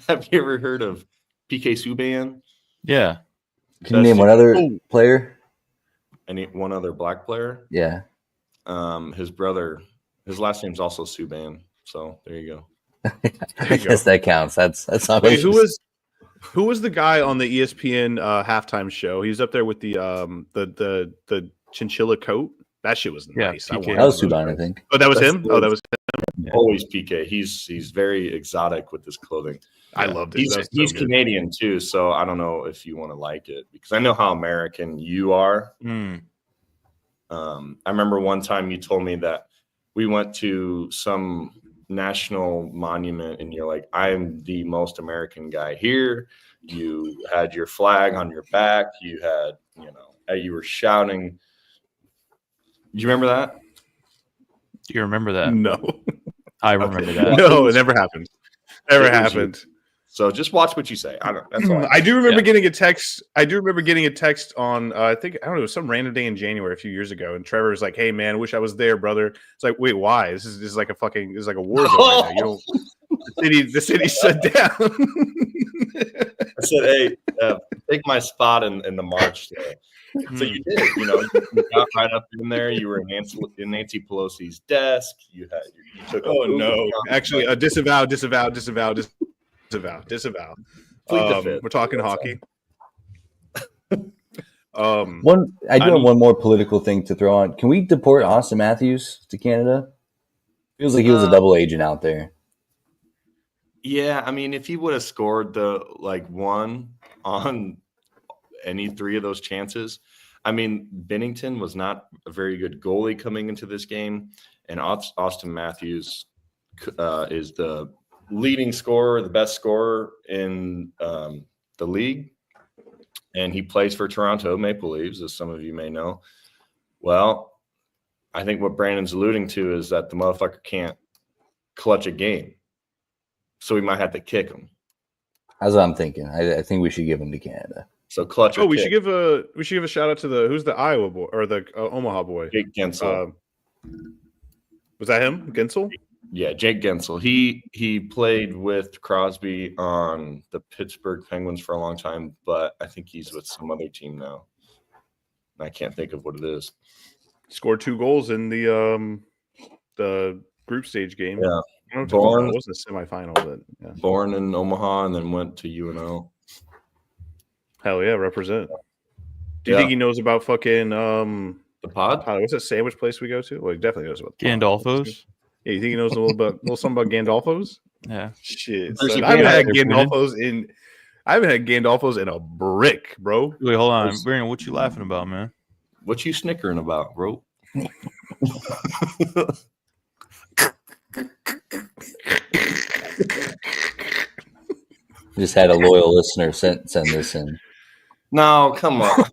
Have you ever heard of PK Subban? Yeah. Can you name one other player? One other black player? Yeah. His brother, his last name's also Subban. So there you go. I guess that counts. That's not. Wait, who was the guy on the ESPN halftime show? He was up there with the chinchilla coat. That shit was nice. PK. That was Subban, I think. Oh, that was him. Oh, that was Yeah. Always PK. He's very exotic with his clothing. I loved it. He's Canadian too, so I don't know if you want to like it because I know how American you are. I remember one time you told me that we went to some national monument and you're like, I'm the most American guy here. You had your flag on your back. You had, you were shouting. Do you remember that? Do you remember that? No. I remember that. No, it never happened. Never happened. So just watch what you say. That's all. I do remember getting a text. I do remember getting a text on I don't know, some random day in January a few years ago, and Trevor was like, "Hey man, wish I was there, brother." It's like, wait, why? This is like a fucking this is like a war zone right now. You don't the city shut down. I said, "Hey, take my spot in the march today." So you did. You got right up in there. You were in Nancy Pelosi's desk. You took. Oh no! Actually, disavow. We're talking hockey. I do have one more political thing to throw on. Can we deport Austin Matthews to Canada? Feels like he was a double agent out there. Yeah, I mean, if he would have scored the one on any three of those chances, I mean, Bennington was not a very good goalie coming into this game, and Austin Matthews is the leading scorer, the best scorer in the league, and he plays for Toronto Maple Leafs, as some of you may know. Well, I think what Brandon's alluding to is that the motherfucker can't clutch a game, so we might have to kick him. That's what I'm thinking. I think we should give him to Canada. So clutch. Oh, we should give a shout out to who's the Iowa boy or the Omaha boy? Jake Gensel. Was that him? Gensel? Yeah, Jake Gensel. He played with Crosby on the Pittsburgh Penguins for a long time, but I think he's with some other team now. I can't think of what it is. Scored 2 goals in the group stage game. Yeah. I don't know, it wasn't a semifinal, but yeah. Born in Omaha and then went to UNO. Hell yeah, represent. Do you think he knows about fucking the pod? What's that sandwich place we go to? Well, he definitely knows about Gandolfo's. Yeah, you think he knows a little something about Gandolfo's? Yeah. Shit. So I haven't had Gandolfo's in a brick, bro. Wait, hold on. Brandon, what you laughing about, man? What you snickering about, bro? Just had a loyal listener send this in. No, come on.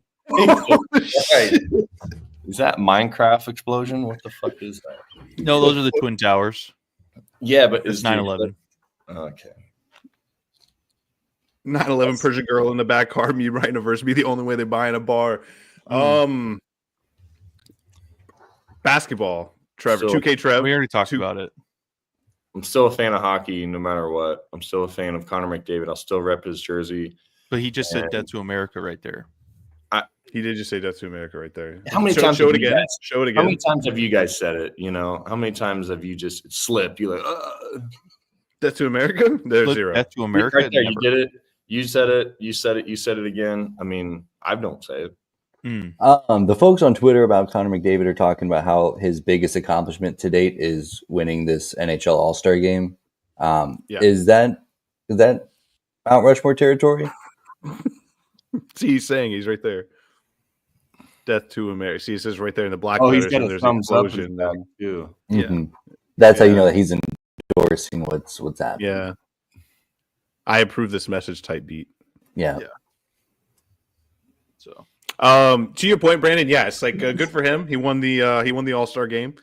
Is that Minecraft explosion? What the fuck is that? No, those are the Twin Towers. Yeah, but it's 9/11. Okay. 9/11 Persian girl in the back car, me writing a verse, be the only way they buy in a bar. Basketball, Trevor. 2K Trev. We already talked about it. I'm still a fan of hockey no matter what. I'm still a fan of Connor McDavid. I'll still rep his jersey. But he just said death to America right there. He did just say death to America right there. How many times? Show it again. Show it again. How many times have you guys said it? You know, how many times have you just slipped? You're like, death to America? There's Look, 0. Death to America. Right there, you did it. You said it. You said it. You said it again. I mean, I don't say it. The folks on Twitter about Connor McDavid are talking about how his biggest accomplishment to date is winning this NHL All-Star game. Is that Mount Rushmore territory? See, he's saying he's right there. Death to America. See, it says right there in the black letters. He's got a thumbs up in back too. Yeah, that's how you know that he's endorsing what's happening. Yeah, I approve this message type beat. Yeah. So, to your point, Brandon, yeah, it's like good for him. He won the All-Star game.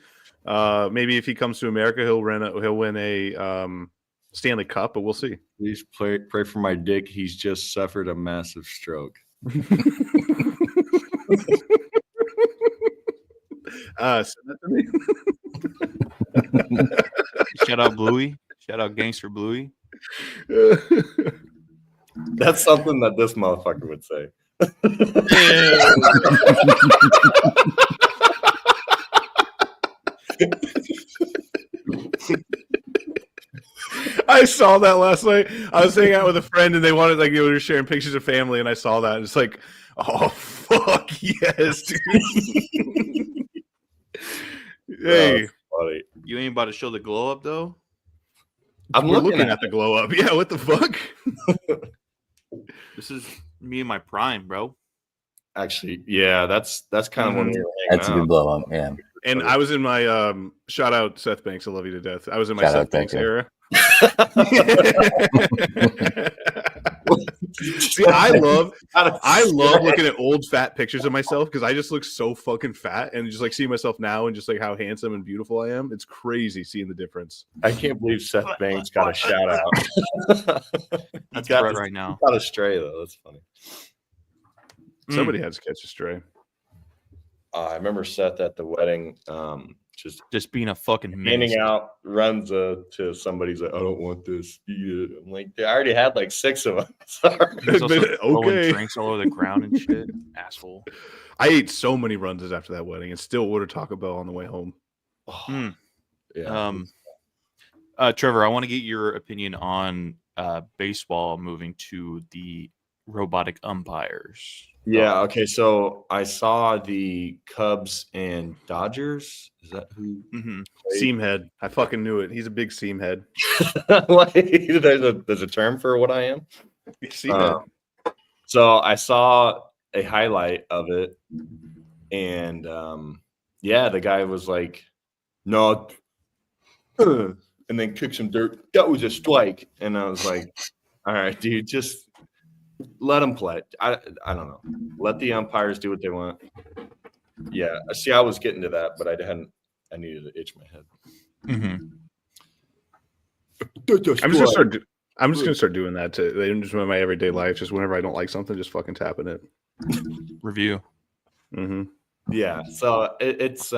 Maybe if he comes to America, he'll win a Stanley Cup, but we'll see. Please pray for my dick. He's just suffered a massive stroke. Send that to me. shout out Bluey. Shout out Gangster Bluey. That's something that this motherfucker would say. I saw that last night. I was hanging out with a friend, and they wanted they were sharing pictures of family, and I saw that. And it's like, oh fuck yes, dude. Hey, funny. You ain't about to show the glow up though. We're looking at the glow up. Yeah, what the fuck? This is me in my prime, bro. Actually, yeah, that's kind of when we were That's a good blow up, yeah. And I was in my shout out Seth Banks, I love you to death. I was in my Seth Banks era. See, I love looking at old fat pictures of myself because I just look so fucking fat, and just see myself now and just how handsome and beautiful I am. It's crazy seeing the difference. I can't believe Seth Banks got a shout out. That's right now. Got a stray though. That's funny. Somebody has to catch a stray. I remember Seth at the wedding, just being a fucking handing out runs to somebody's like, I don't want this. I'm like, they already had 6 of them. Sorry. He's also throwing drinks all over the ground and shit. Asshole. I ate so many runs after that wedding and still ordered Taco Bell on the way home. Yeah. Trevor, I want to get your opinion on baseball moving to the robotic umpires. Yeah. Okay. So I saw the Cubs and Dodgers. Is that who? Mm-hmm. Seam head. I fucking knew it. He's a big seam head. Like, there's a term for what I am. Seam head. So I saw a highlight of it, and yeah, the guy was like, "No," and then kicked some dirt. That was a strike, and I was like, "All right, dude, just let them play." I don't know. Let the umpires do what they want. Yeah, see, I was getting to that, but I needed to itch my head. Mm-hmm. I'm just gonna start doing that too. Just in my everyday life. Just whenever I don't like something, just fucking tapping it. Review. Mm-hmm. Yeah, so it's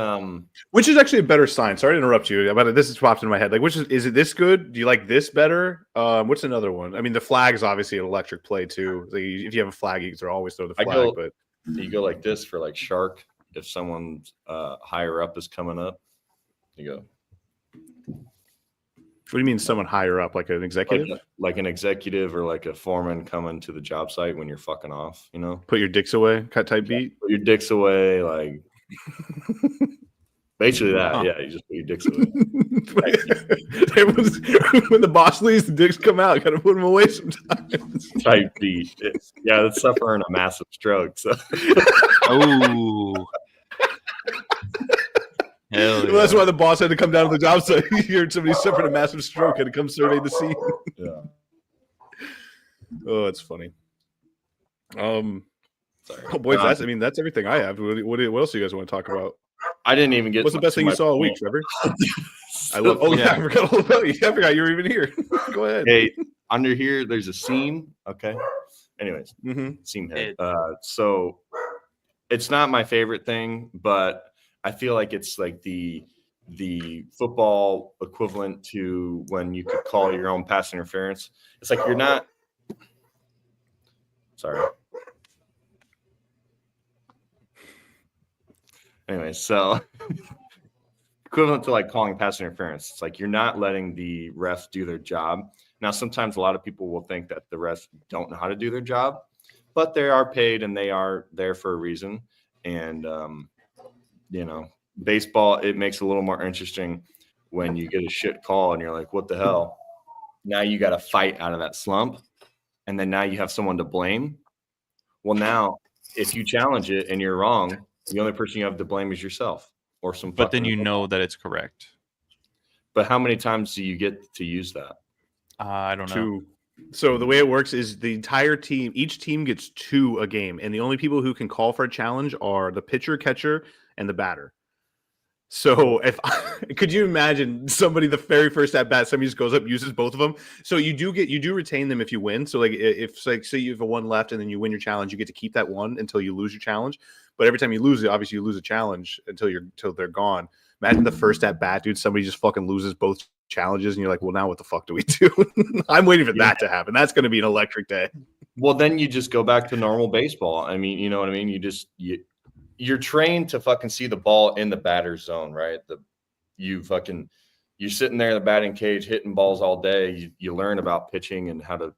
which is actually a better sign. Sorry to interrupt you, but this has popped in my head. Like, which is it this good? Do you like this better? What's another one? I mean, the flag is obviously an electric play too. Like, if you have a flag, you can always throw the flag. But you go like this for like shark. If someone's higher up is coming up, you go. What do you mean, someone higher up, like an executive? Like an executive or like a foreman coming to the job site when you're fucking off, you know? Put your dicks away, cut type beat. Put your dicks away, like basically that. Huh. Yeah, you just put your dicks away. When the boss leaves, the dicks come out. Got to put them away sometimes. Type beat. Yeah, it's suffering a massive stroke. So. Oh. Hell yeah. Well, that's why the boss had to come down to the job site. He heard somebody suffered a massive stroke, had to come survey the scene. Yeah. Oh, it's funny. Sorry. Oh, boys, that's everything I have. What else do you guys want to talk about? I didn't even get. What's the best thing you saw all week, Trevor? I love. Oh yeah, I forgot all about you. I forgot you were even here. Go ahead. Hey, under here, there's a seam. Okay. Anyways, seam head. So it's not my favorite thing, but I feel like it's like the football equivalent to when you could call your own pass interference. It's like you're not. Sorry. Anyway, so equivalent to like calling pass interference. It's like you're not letting the refs do their job. Now, sometimes a lot of people will think that the refs don't know how to do their job, but they are paid and they are there for a reason. And, you know, baseball, it makes it a little more interesting when you get a shit call and you're like, what the hell? Now you got to fight out of that slump. And then now you have someone to blame. Well, now if you challenge it and you're wrong, the only person you have to blame is yourself or some. But then you know that it's correct. But how many times do you get to use that? I don't know. So the way it works is the entire team, each team gets 2 a game, and the only people who can call for a challenge are the pitcher, catcher, and the batter. So could you imagine somebody the very first at bat, somebody just goes up, uses both of them. So you do retain them if you win. So like if like say you have a 1 left and then you win your challenge, you get to keep that 1 until you lose your challenge. But every time you lose it, obviously you lose a challenge until they're gone. Imagine the first at bat, dude. Somebody just fucking loses both challenges, and you're like, well, now what the fuck do we do? I'm waiting for that to happen. That's going to be an electric day. Well, then you just go back to normal baseball. I mean, you know what I mean? You're trained to fucking see the ball in the batter's zone, right? You're sitting there in the batting cage hitting balls all day. You learn about pitching and how to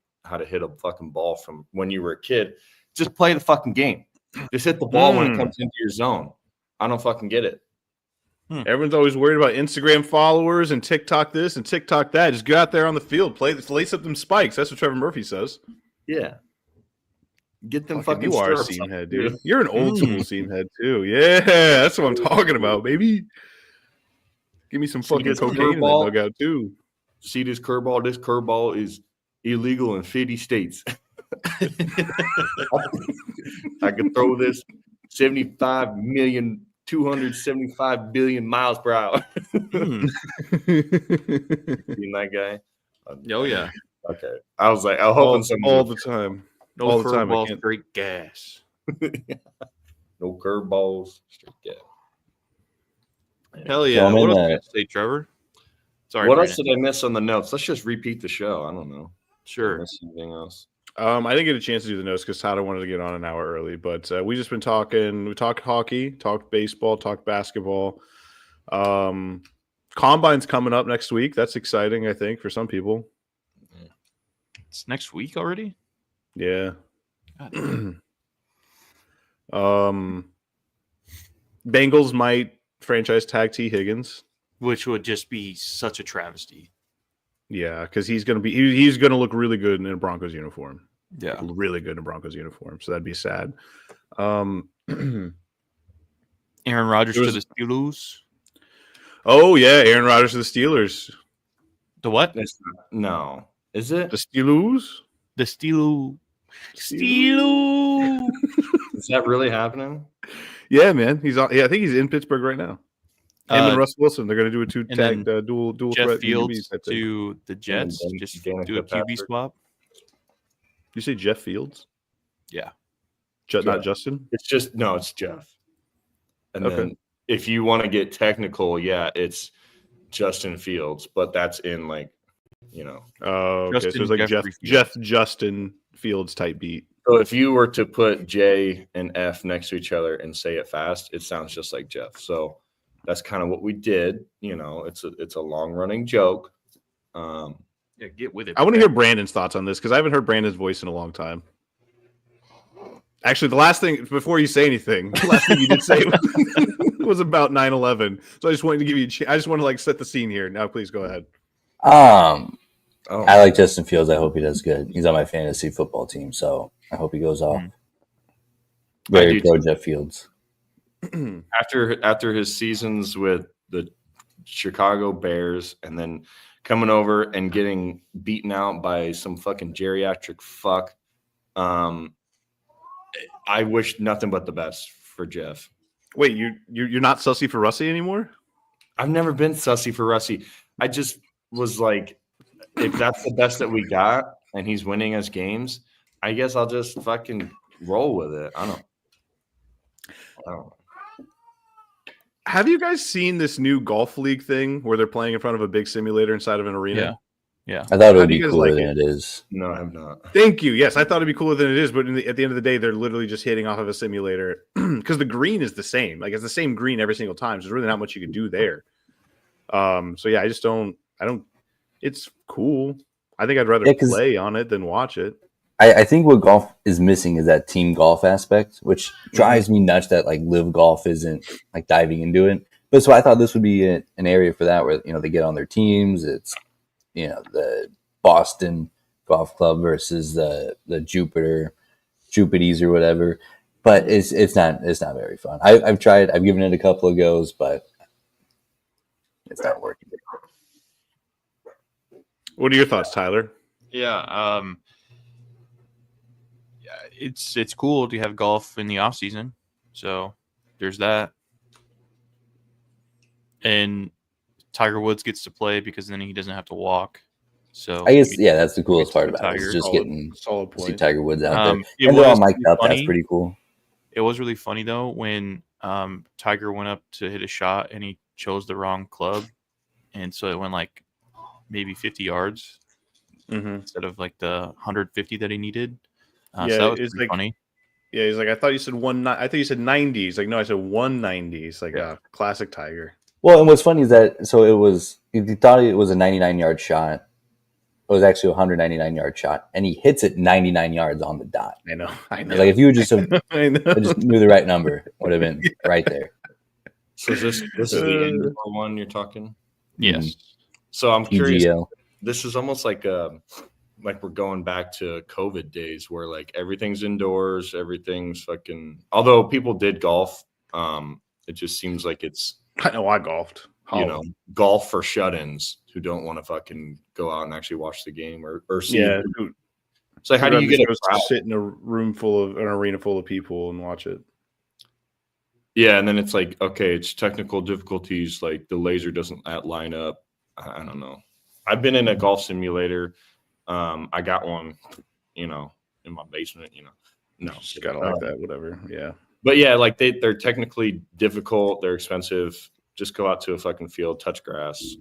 hit a fucking ball from when you were a kid. Just play the fucking game. Just hit the ball when it comes into your zone. I don't fucking get it. Everyone's always worried about Instagram followers and TikTok this and TikTok that. Just go out there on the field, lace up them spikes. That's what Trevor Murphy says. Yeah. Get them fucking you are a seam head, dude. You're an old school seam head too. Yeah, that's what I'm talking about, baby. Give me some fucking cocaine in that dugout too. See this curveball? This curveball is illegal in 50 states. I could throw this 75,275 billion miles per hour. Seen that guy? Oh yeah. Okay. I was like, I'm hoping all the time. No all the time. Curveballs, straight gas. No curveballs, straight gas. Hell yeah. What else did you say, Trevor? Sorry. What else did I miss on the notes? Let's just repeat the show. I don't know. Sure. Anything else? I didn't get a chance to do the notes because Tyler wanted to get on an hour early, but we just been talking. We talked hockey, talked baseball, talked basketball. Combine's coming up next week. That's exciting, I think, for some people. It's next week already? Yeah. Bengals might franchise tag T. Higgins, which would just be such a travesty. Yeah, because he's gonna look really good in a Broncos uniform. Yeah, really good in a Broncos uniform. So that'd be sad. Aaron Rodgers to the Steelers. Oh yeah, Aaron Rodgers to the Steelers. The what? No, is it the Steelers? The Steelers. Steelers. Is that really happening? Yeah, man. I think he's in Pittsburgh right now. Him and Russell Wilson. They're going to do a two-tag dual Jeff threat Fields to the Jets. Just do a QB swap. You say Jeff Fields? Yeah. Not Justin? It's Jeff. And then if you want to get technical, it's Justin Fields, but that's in Oh, okay. Justin, so it's like Justin Fields type beat. So if you were to put J and F next to each other and say it fast, it sounds just like Jeff. So that's kind of what we did. It's a long running joke. Get with it. I want to hear Brandon's thoughts on this because I haven't heard Brandon's voice in a long time. Actually, the last thing before you say anything, the last thing you did say was about 9/11. So I just wanted to give you. I just want to set the scene here. Now, please go ahead. I like Justin Fields. I hope he does good. He's on my fantasy football team, so I hope he goes off. Very pro Jeff Fields. After his seasons with the Chicago Bears and then coming over and getting beaten out by some fucking geriatric fuck, I wish nothing but the best for Jeff. Wait, you're not sussy for Russie anymore? I've never been sussy for Russie. I just was like, if that's the best that we got and he's winning us games, I guess I'll just fucking roll with it. I don't know. Have you guys seen this new golf league thing where they're playing in front of a big simulator inside of an arena? Yeah. I thought it would be cooler than it is. No, I have not. Thank you. Yes, I thought it'd be cooler than it is, but at the end of the day, they're literally just hitting off of a simulator because the green is the same. Like it's the same green every single time. So there's really not much you can do there. So yeah, I don't. It's cool. I think I'd rather play on it than watch it. I think what golf is missing is that team golf aspect, which drives me nuts that live golf isn't diving into it. But so I thought this would be an area for that where they get on their teams. It's the Boston Golf Club versus the Jupiters or whatever. But it's not very fun. I've tried. I've given it a couple of goes, but it's not working. What are your thoughts, Tyler? Yeah. It's cool to have golf in the off season. So there's that. And Tiger Woods gets to play because then he doesn't have to walk. So I guess that's the coolest part about it. Is just getting to see Tiger Woods out there. And they're all mic'd up. That's pretty cool. It was really funny though when Tiger went up to hit a shot and he chose the wrong club, and so it went maybe 50 yards instead of the 150 that he needed. So that was pretty funny. Yeah, he's like, I thought you said 190. I thought you said 90. He's like, no, I said 190. It's classic Tiger. Well, and what's funny is that he thought it was a 99-yard shot. It was actually a 199-yard shot, and he hits it 99 yards on the dot. I know. If you would just have just knew the right number, would have been right there. So this is the indoor one you're talking? Yes. Mm-hmm. So I'm curious. PGL. This is almost like we're going back to COVID days where everything's indoors, everything's fucking. Although people did golf, it just seems like it's. I know I golfed. Golf for shut-ins who don't want to fucking go out and actually watch the game or see. Yeah. So how do you get a crowd? Sit in an arena full of people and watch it? Yeah, and then it's okay, it's technical difficulties. The laser doesn't line up. I don't know. I've been in a golf simulator. I got one, in my basement. No, just gotta like that. Whatever. Yeah. But yeah, they're technically difficult. They're expensive. Just go out to a fucking field, touch grass.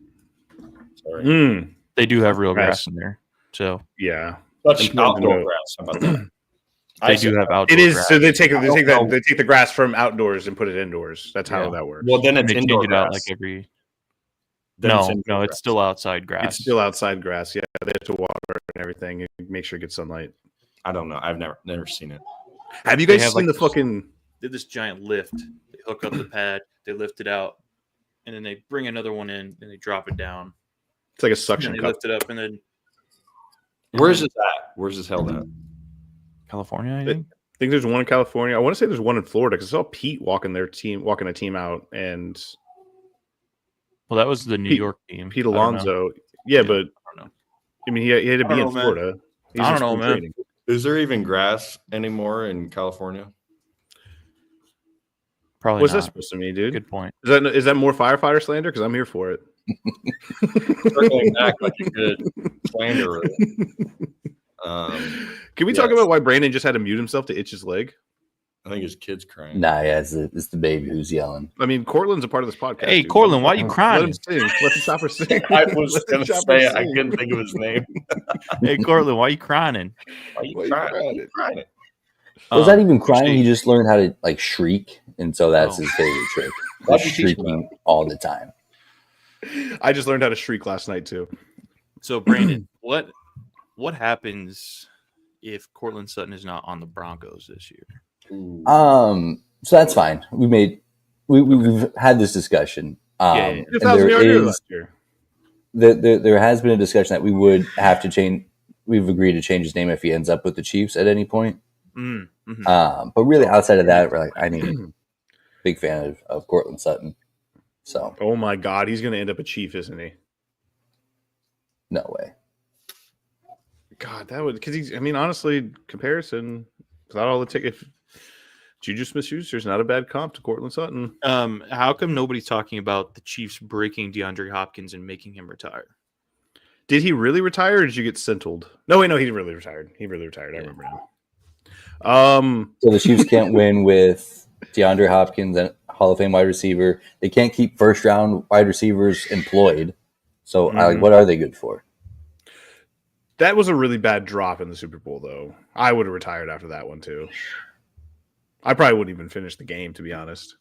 Sorry. They do have real grass in there. So yeah, touch outdoor grass. How about that? They do have outdoor. It is grass. so they take the grass from outdoors and put it indoors. That's how that works. Well, then it's indoor grass. grass. Every. Then No, it's still outside grass. It's still outside grass. Yeah, they have to water and everything and make sure it gets sunlight. I don't know. I've never seen it. Have you guys have, seen like, the fucking? Did this giant lift? They hook up the pad, they lift it out, and then they bring another one in, and they drop it down. It's like a And suction then they cup. lift it up, and then Where's this at? Where's this held at? California, I think. I think there's one in California. I want to say there's one in Florida because I saw Pete walking a team out, and Well, that was the New York team. Pete I don't know. Alonso. Yeah, but I don't know. I mean, he had to be in know, man. Florida. He's I in don't know, spring man. training. Is there even grass anymore in California? Probably What's not. that supposed to mean, dude? Good point. Is that more firefighter slander? Because I'm here for it. Circling back like a good slanderer. Can we talk about why Brandon just had to mute himself to itch his leg? I think his kid's crying. Nah, yeah, it's the baby who's yelling. I mean, Cortland's a part of this podcast. Hey, dude. Cortland, why are you Let crying? him sing. Let the chopper sing. I was Let the going to chopper say it. I sing. couldn't think of his name. Hey, Cortland, why are you crying? Why are you Why you crying? crying? Why are you crying? Was that even crying? actually- He just learned how to like shriek, and so that's his favorite trick. Why'd Just you teach him shrieking all the time. I just learned how to shriek last night too. So, Brandon, what happens if Cortland Sutton is not on the Broncos this year? Ooh. So that's fine. We've had this discussion. Yeah. And 2,000 yard year is last year. there has been a discussion that we would have to change. We've agreed to change his name if he ends up with the Chiefs at any point. Mm-hmm. But really, outside of that, we're like, I mean, big fan of Cortland Sutton. So Oh my God, he's going to end up a Chief, isn't he? no way. God, that would because he's. I mean, honestly, comparison without all the ticket. Juju Smith-Schuster's not a bad comp to Cortland Sutton. How come nobody's talking about the Chiefs breaking DeAndre Hopkins and making him retire? Did he really retire, or did you get sentled? No, wait, no, he really retired. He really retired. I remember now. So the Chiefs can't win with DeAndre Hopkins and Hall of Fame wide receiver. They can't keep first round wide receivers employed. So what are they good for? That was a really bad drop in the Super Bowl, though. I would have retired after that one too. I probably wouldn't even finish the game, to be honest.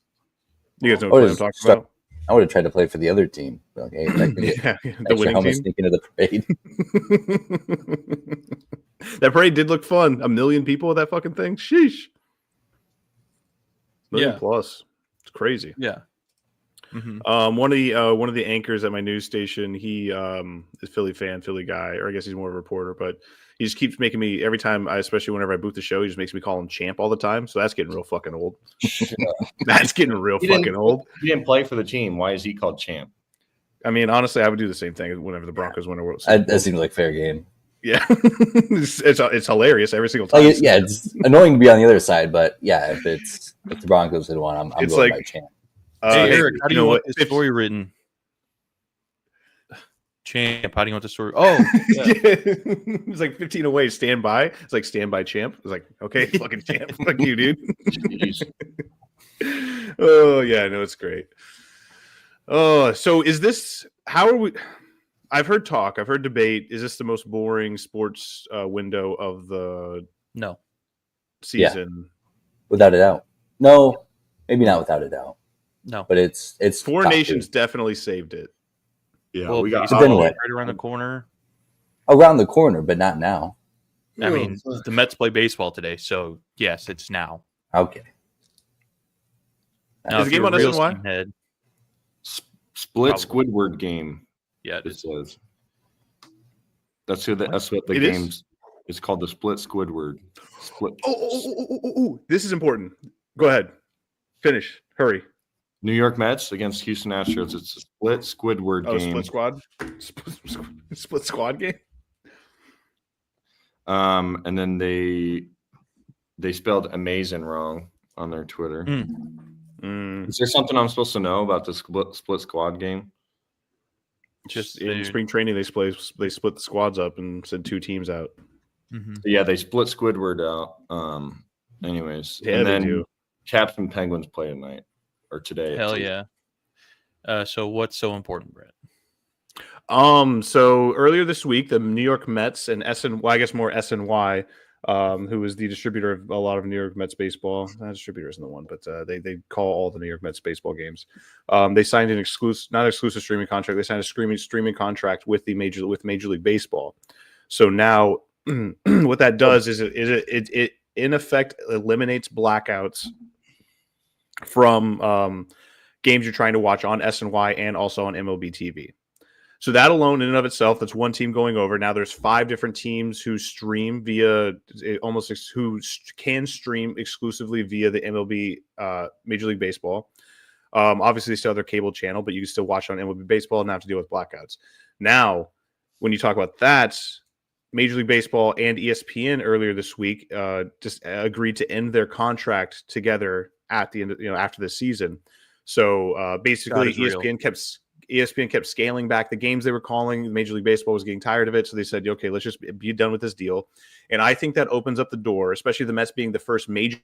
You guys know what I'm talking about? I would have tried to play for the other team. Like, hey, I can get Yeah, the extra winning helmets team. sneaking into the parade. That parade did look fun. 1 million people at that fucking thing. Sheesh. Million Yeah. plus. It's crazy. Yeah. Mm-hmm. One of the anchors at my news station, he is a Philly fan, Philly guy, or I guess he's more of a reporter, but he just keeps making me every time especially whenever I boot the show, he just makes me call him champ all the time. So that's getting real fucking old. That's getting real fucking old. He didn't play for the team. Why is he called champ? I mean, honestly, I would do the same thing whenever the Broncos win a World Series. That seems like fair game. Yeah, it's hilarious every single time. Like, yeah, it's annoying to be on the other side, but yeah, if the Broncos had won, I'm It's going like- by champ. Hey, Eric, how do you want what? this story written? Champ, how do you want the story? Oh, yeah. It's like 15 away. Stand by. It's like stand by champ. It's like okay, fucking champ. Fuck you, dude. Jeez. Oh yeah, I know it's great. Oh, so is this? How are we? I've heard talk. I've heard debate. Is this the most boring sports window of the No. season? Without a doubt. No, maybe not without a doubt, No. but it's Four top Nations two. definitely saved it. Yeah, Well, we got. But then what? right around the corner. Around the corner, but not now. I mean, the Mets play baseball today, so yes, it's now. Okay. Now, Is if the game you're on a real SNY? skinhead, Split Probably. Squidward game. yeah, it It is. says. That's what the It is? game's. It's called the Split Squidward. Split. Oh, this is important. Go ahead. Finish. Hurry. New York Mets against Houston Astros. It's a Split Squidward Oh, game. split squad. Split squad game. And then they spelled amazing wrong on their Twitter. Is there something I'm supposed to know about the split squad game? Just In spring training, they split the squads up and sent 2 teams out. Mhm. Yeah, they split Squidward out. Anyways, Yeah, and they then do. Caps and Penguins play tonight or today. Hell yeah. So what's so important, Brett? So earlier this week, the New York Mets and I guess more SNY, who is the distributor of a lot of New York Mets baseball. That distributor isn't the one, but they call all the New York Mets baseball games. They signed an not exclusive streaming contract. They signed a streaming contract with Major League Baseball. So now what that does is it in effect eliminates blackouts from games you're trying to watch on SNY and also on MLB TV. So that alone in and of itself, that's one team going over. Now there's 5 different teams who stream via who can stream exclusively via the MLB Major League Baseball. Obviously, they still have their cable channel, but you can still watch on MLB Baseball and not have to deal with blackouts. Now, when you talk about that, Major League Baseball and ESPN earlier this week just agreed to end their contract together at the end, after the season. So basically, ESPN kept scaling back the games they were calling. Major League Baseball was getting tired of it, so they said, "Okay, let's just be done with this deal." And I think that opens up the door, especially the Mets being the first major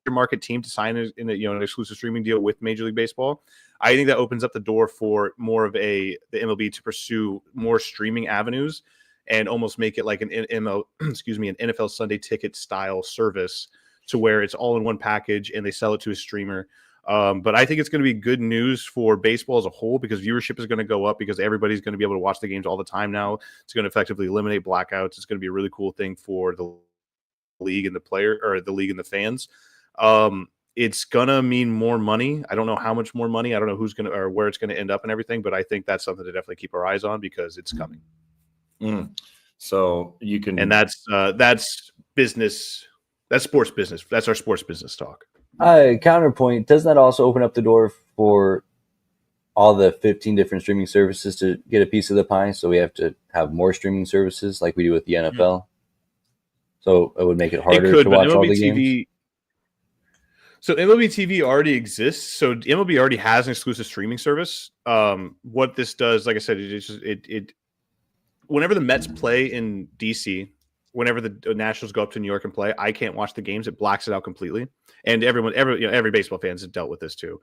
market team to sign in an exclusive streaming deal with Major League Baseball. I think that opens up the door for more of the MLB to pursue more streaming avenues and almost make it like an NFL Sunday Ticket style service, to where it's all in one package and they sell it to a streamer. But I think it's going to be good news for baseball as a whole, because viewership is going to go up because everybody's going to be able to watch the games all the time now. It's going to effectively eliminate blackouts. It's going to be a really cool thing for the league and the league and the fans. It's going to mean more money. I don't know how much more money. I don't know who's going to or where it's going to end up and everything, but I think that's something to definitely keep our eyes on because it's coming. So you can, and that's business. That's sports business. That's our sports business talk. Counterpoint, doesn't that also open up the door for all the 15 different streaming services to get a piece of the pie? So we have to have more streaming services like we do with the NFL. Mm-hmm. So it would make it harder to watch all the games. So MLB TV already exists. So MLB already has an exclusive streaming service. What this does, like I said, it whenever the Mets play in DC, whenever the Nationals go up to New York and play, I can't watch the games. It blacks it out completely. And every baseball fan has dealt with this too.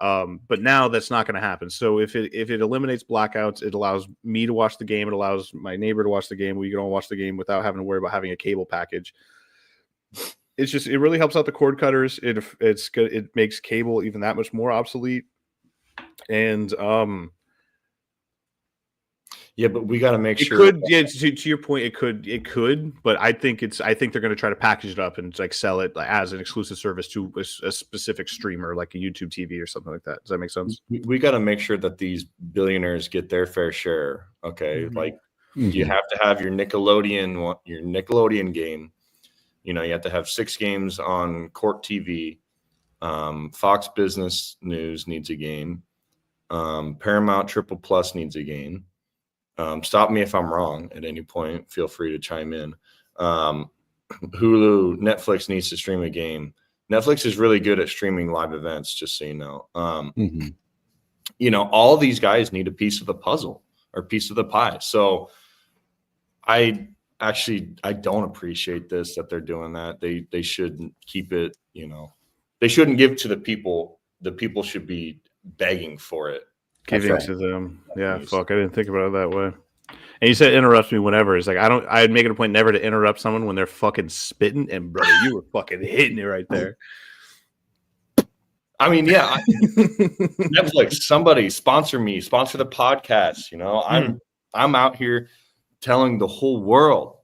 But now that's not going to happen. So if it eliminates blackouts, it allows me to watch the game. It allows my neighbor to watch the game. We can all watch the game without having to worry about having a cable package. It really helps out the cord cutters. It's good. It makes cable even that much more obsolete. And yeah, but we got to make sure. Could, yeah, to your point, it could, but I think they're going to try to package it up and like sell it as an exclusive service to a specific streamer, like a YouTube TV or something like that. Does that make sense? We got to make sure that these billionaires get their fair share. Okay, like you have to have your Nickelodeon game. You have to have 6 games on Court TV. Fox Business News needs a game. Paramount Triple Plus needs a game. Stop me if I'm wrong at any point. Feel free to chime in. Hulu, Netflix needs to stream a game. Netflix is really good at streaming live events, just so you know. All these guys need a piece of the puzzle or piece of the pie. So I don't appreciate this, that they're doing that. They shouldn't keep it, they shouldn't give to the people. The people should be begging for it. Giving to them. Yeah, fuck. I didn't think about it that way. And you said interrupt me whenever. It's like I'd make it a point never to interrupt someone when they're fucking spitting. And brother, you were fucking hitting it right there. I mean, yeah. Netflix, somebody sponsor me, sponsor the podcast. I'm out here telling the whole world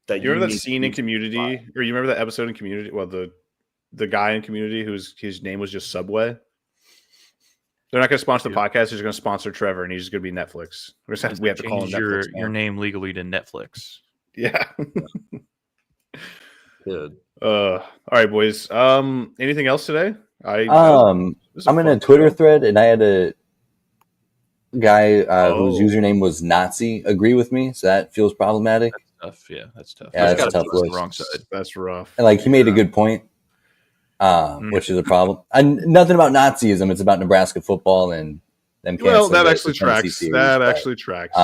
that you remember that scene in Community, or you remember that episode in Community? Well, the guy in Community his name was just Subway. They're not going to sponsor the podcast. They're just going to sponsor Trevor, and he's just going to be Netflix. We have to call him Netflix your name legally to Netflix. Yeah. Good. All right, boys. Anything else today? I'm in a Twitter thread, and I had a guy whose username was Nazi agree with me, so that feels problematic. That's tough. Yeah, that's tough. Yeah, that's tough. The wrong side. That's rough. And he made a good point. Which is a problem. And nothing about Nazism. It's about Nebraska football and them. Well, that actually tracks. Actually tracks.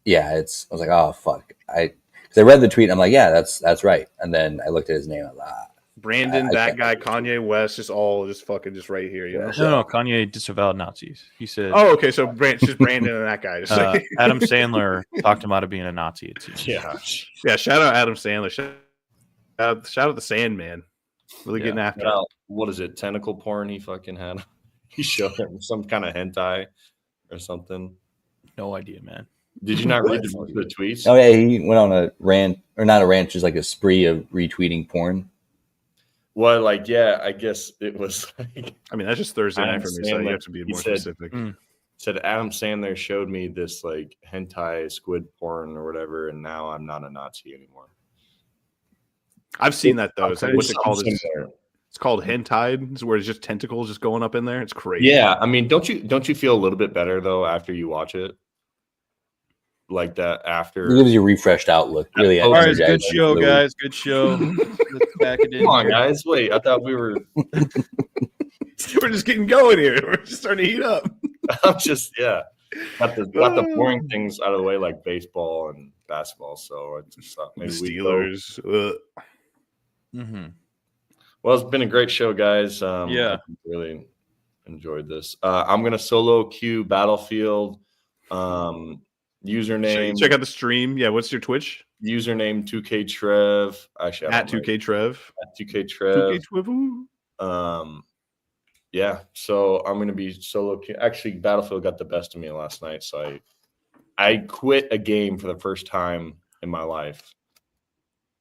Yeah, I was like, oh fuck. Because I read the tweet. And I'm like, yeah, that's right. And then I looked at his name. I was like, Brandon, that guy, Kanye West, just right here. No, Kanye disavowed Nazis. He said, "Oh, okay, so it's just Brandon and that guy." Adam Sandler talked him out of being a Nazi. Yeah. Shout out Adam Sandler. Shout out the Sandman. Really getting after it. What is it? Tentacle porn he fucking had. He showed him some kind of hentai or something. No idea, man. Did you not read the tweets? Oh yeah, he went on a rant, or not a rant, just like a spree of retweeting porn. Well, like, yeah, I guess it was like. I mean, that's just Thursday night for me, so you have to be more specific. Said Adam Sandler showed me this like hentai squid porn or whatever, and now I'm not a Nazi anymore. I've seen that though. Is that what's it called? It's called hentai. It's where it's just tentacles just going up in there. It's crazy. Yeah, I mean, don't you feel a little bit better though after you watch it? Like that after it gives you a refreshed outlook. Really, all right, good show, guys. Good show. Let's pack it in. Come on, guys. Wait, I thought we were. We're just getting going here. We're just starting to heat up. I'm just got the boring things out of the way, like baseball and basketball. So I just thought maybe Steelers. Well, it's been a great show, guys. I really enjoyed this. I'm gonna solo queue Battlefield. Username. Check out the stream. Yeah, what's your Twitch? Username 2K Trev. Actually, at 2K Trev. At 2K Trev. 2K Trev. Yeah, so I'm gonna be solo. Actually, Battlefield got the best of me last night, so I quit a game for the first time in my life.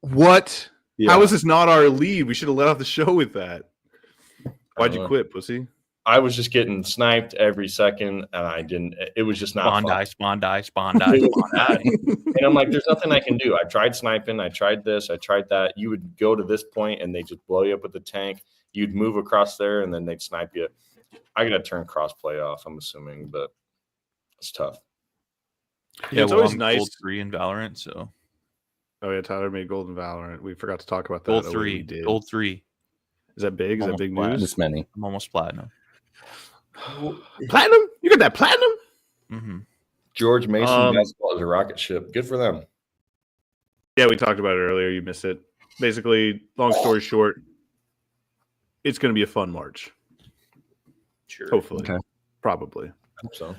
What? Yeah. How is this not our lead? We should have let off the show with that. Why'd you quit, pussy? I was just getting sniped every second, and I didn't. It was just not spawn die. And I'm like, there's nothing I can do. I tried sniping. I tried this. I tried that. You would go to this point, and they just blow you up with the tank. You'd move across there, and then they'd snipe you. I got to turn crossplay off, I'm assuming, but it's tough. Yeah, it's always nice. Gold 3 in Valorant, so. Oh, yeah, Tyler made gold in Valorant. We forgot to talk about that. Gold 3. Gold 3. Is that big? Is that big news? This many. I'm almost platinum. Platinum? You got that platinum? Mm-hmm. George Mason basketball is a rocket ship. Good for them. Yeah, we talked about it earlier. You missed it. Basically, long story short, it's going to be a fun March. Sure. Hopefully. Okay. Probably. I hope so.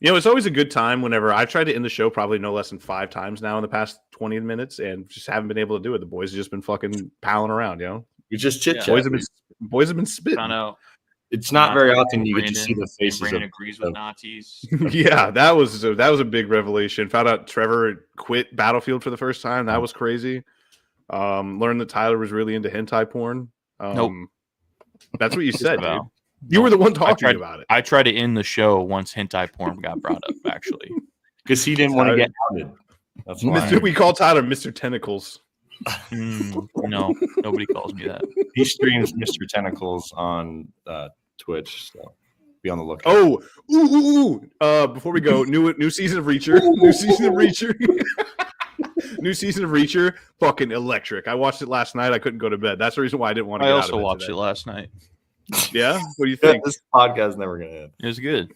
It's always a good time whenever I've tried to end the show probably no less than 5 times now in the past 20 minutes and just haven't been able to do it. The boys have just been fucking palling around, You just chit-chat. Boys have been spitting. I know. It's not very often you get to see the faces. Brandon agrees with Nazis. Yeah, that was a big revelation. Found out Trevor quit Battlefield for the first time. That was crazy. Learned that Tyler was really into hentai porn. Nope. That's what you said, dude. You were the one talking about it. I tried to end the show once hentai porn got brought up, actually. Because he didn't want to get outed. That's why. We call Tyler Mr. Tentacles. No, nobody calls me that. He streams Mr. Tentacles on Twitch, so be on the lookout. Oh, before we go, new season of Reacher. New season of Reacher. New season of Reacher. Fucking electric. I watched it last night. I couldn't go to bed. That's the reason why I didn't want to get out of bed. I also watched it last night. Yeah? What do you think? This podcast never gonna end. It was good.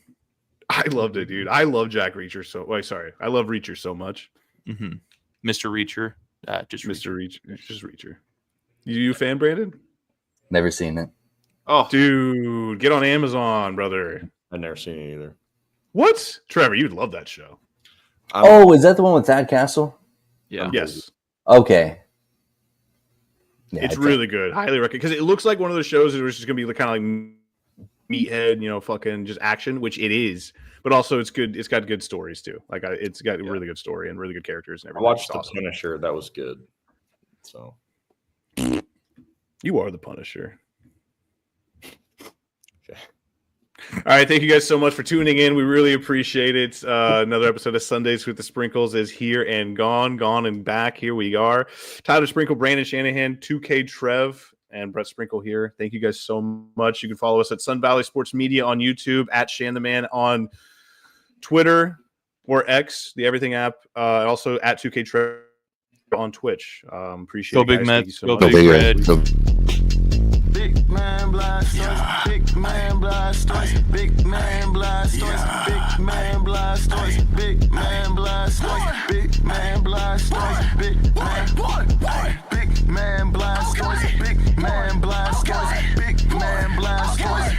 I loved it, dude. I love Jack Reacher I love Reacher so much. Mm-hmm. Mr. Reacher. Just Mr. Reacher. Just Reacher. You a fan, Brandon? Never seen it. Oh, dude, get on Amazon, brother. I've never seen it either. What? Trevor, you'd love that show. Is that the one with Thad Castle? Yeah. Yes. Okay. Yeah, it's really good. Highly recommend, because it looks like one of those shows that was just gonna be kind of like meathead, fucking just action, which it is. But also, it's good. It's got good stories too. Like it's got a really good story and really good characters and everything. I watched The Punisher. That was good. So you are the Punisher. Okay. All right, thank you guys so much for tuning in. We really appreciate it. Another episode of Sundays with the Sprinkles is here and gone and back. Here we are. Tyler Sprinkle, Brandon Shanahan, 2K Trev, and Brett Sprinkle here. Thank you guys so much. You can follow us at Sun Valley Sports Media on YouTube, at Shan the Man on Twitter or X, the Everything app, and also at 2K Trev on Twitch. Appreciate it, guys. Big Mets. Go Big Red. Big man blast stories, big man blast stories, big man blast stories, big man blast stories, big man blast stories, big man blast stories, big man.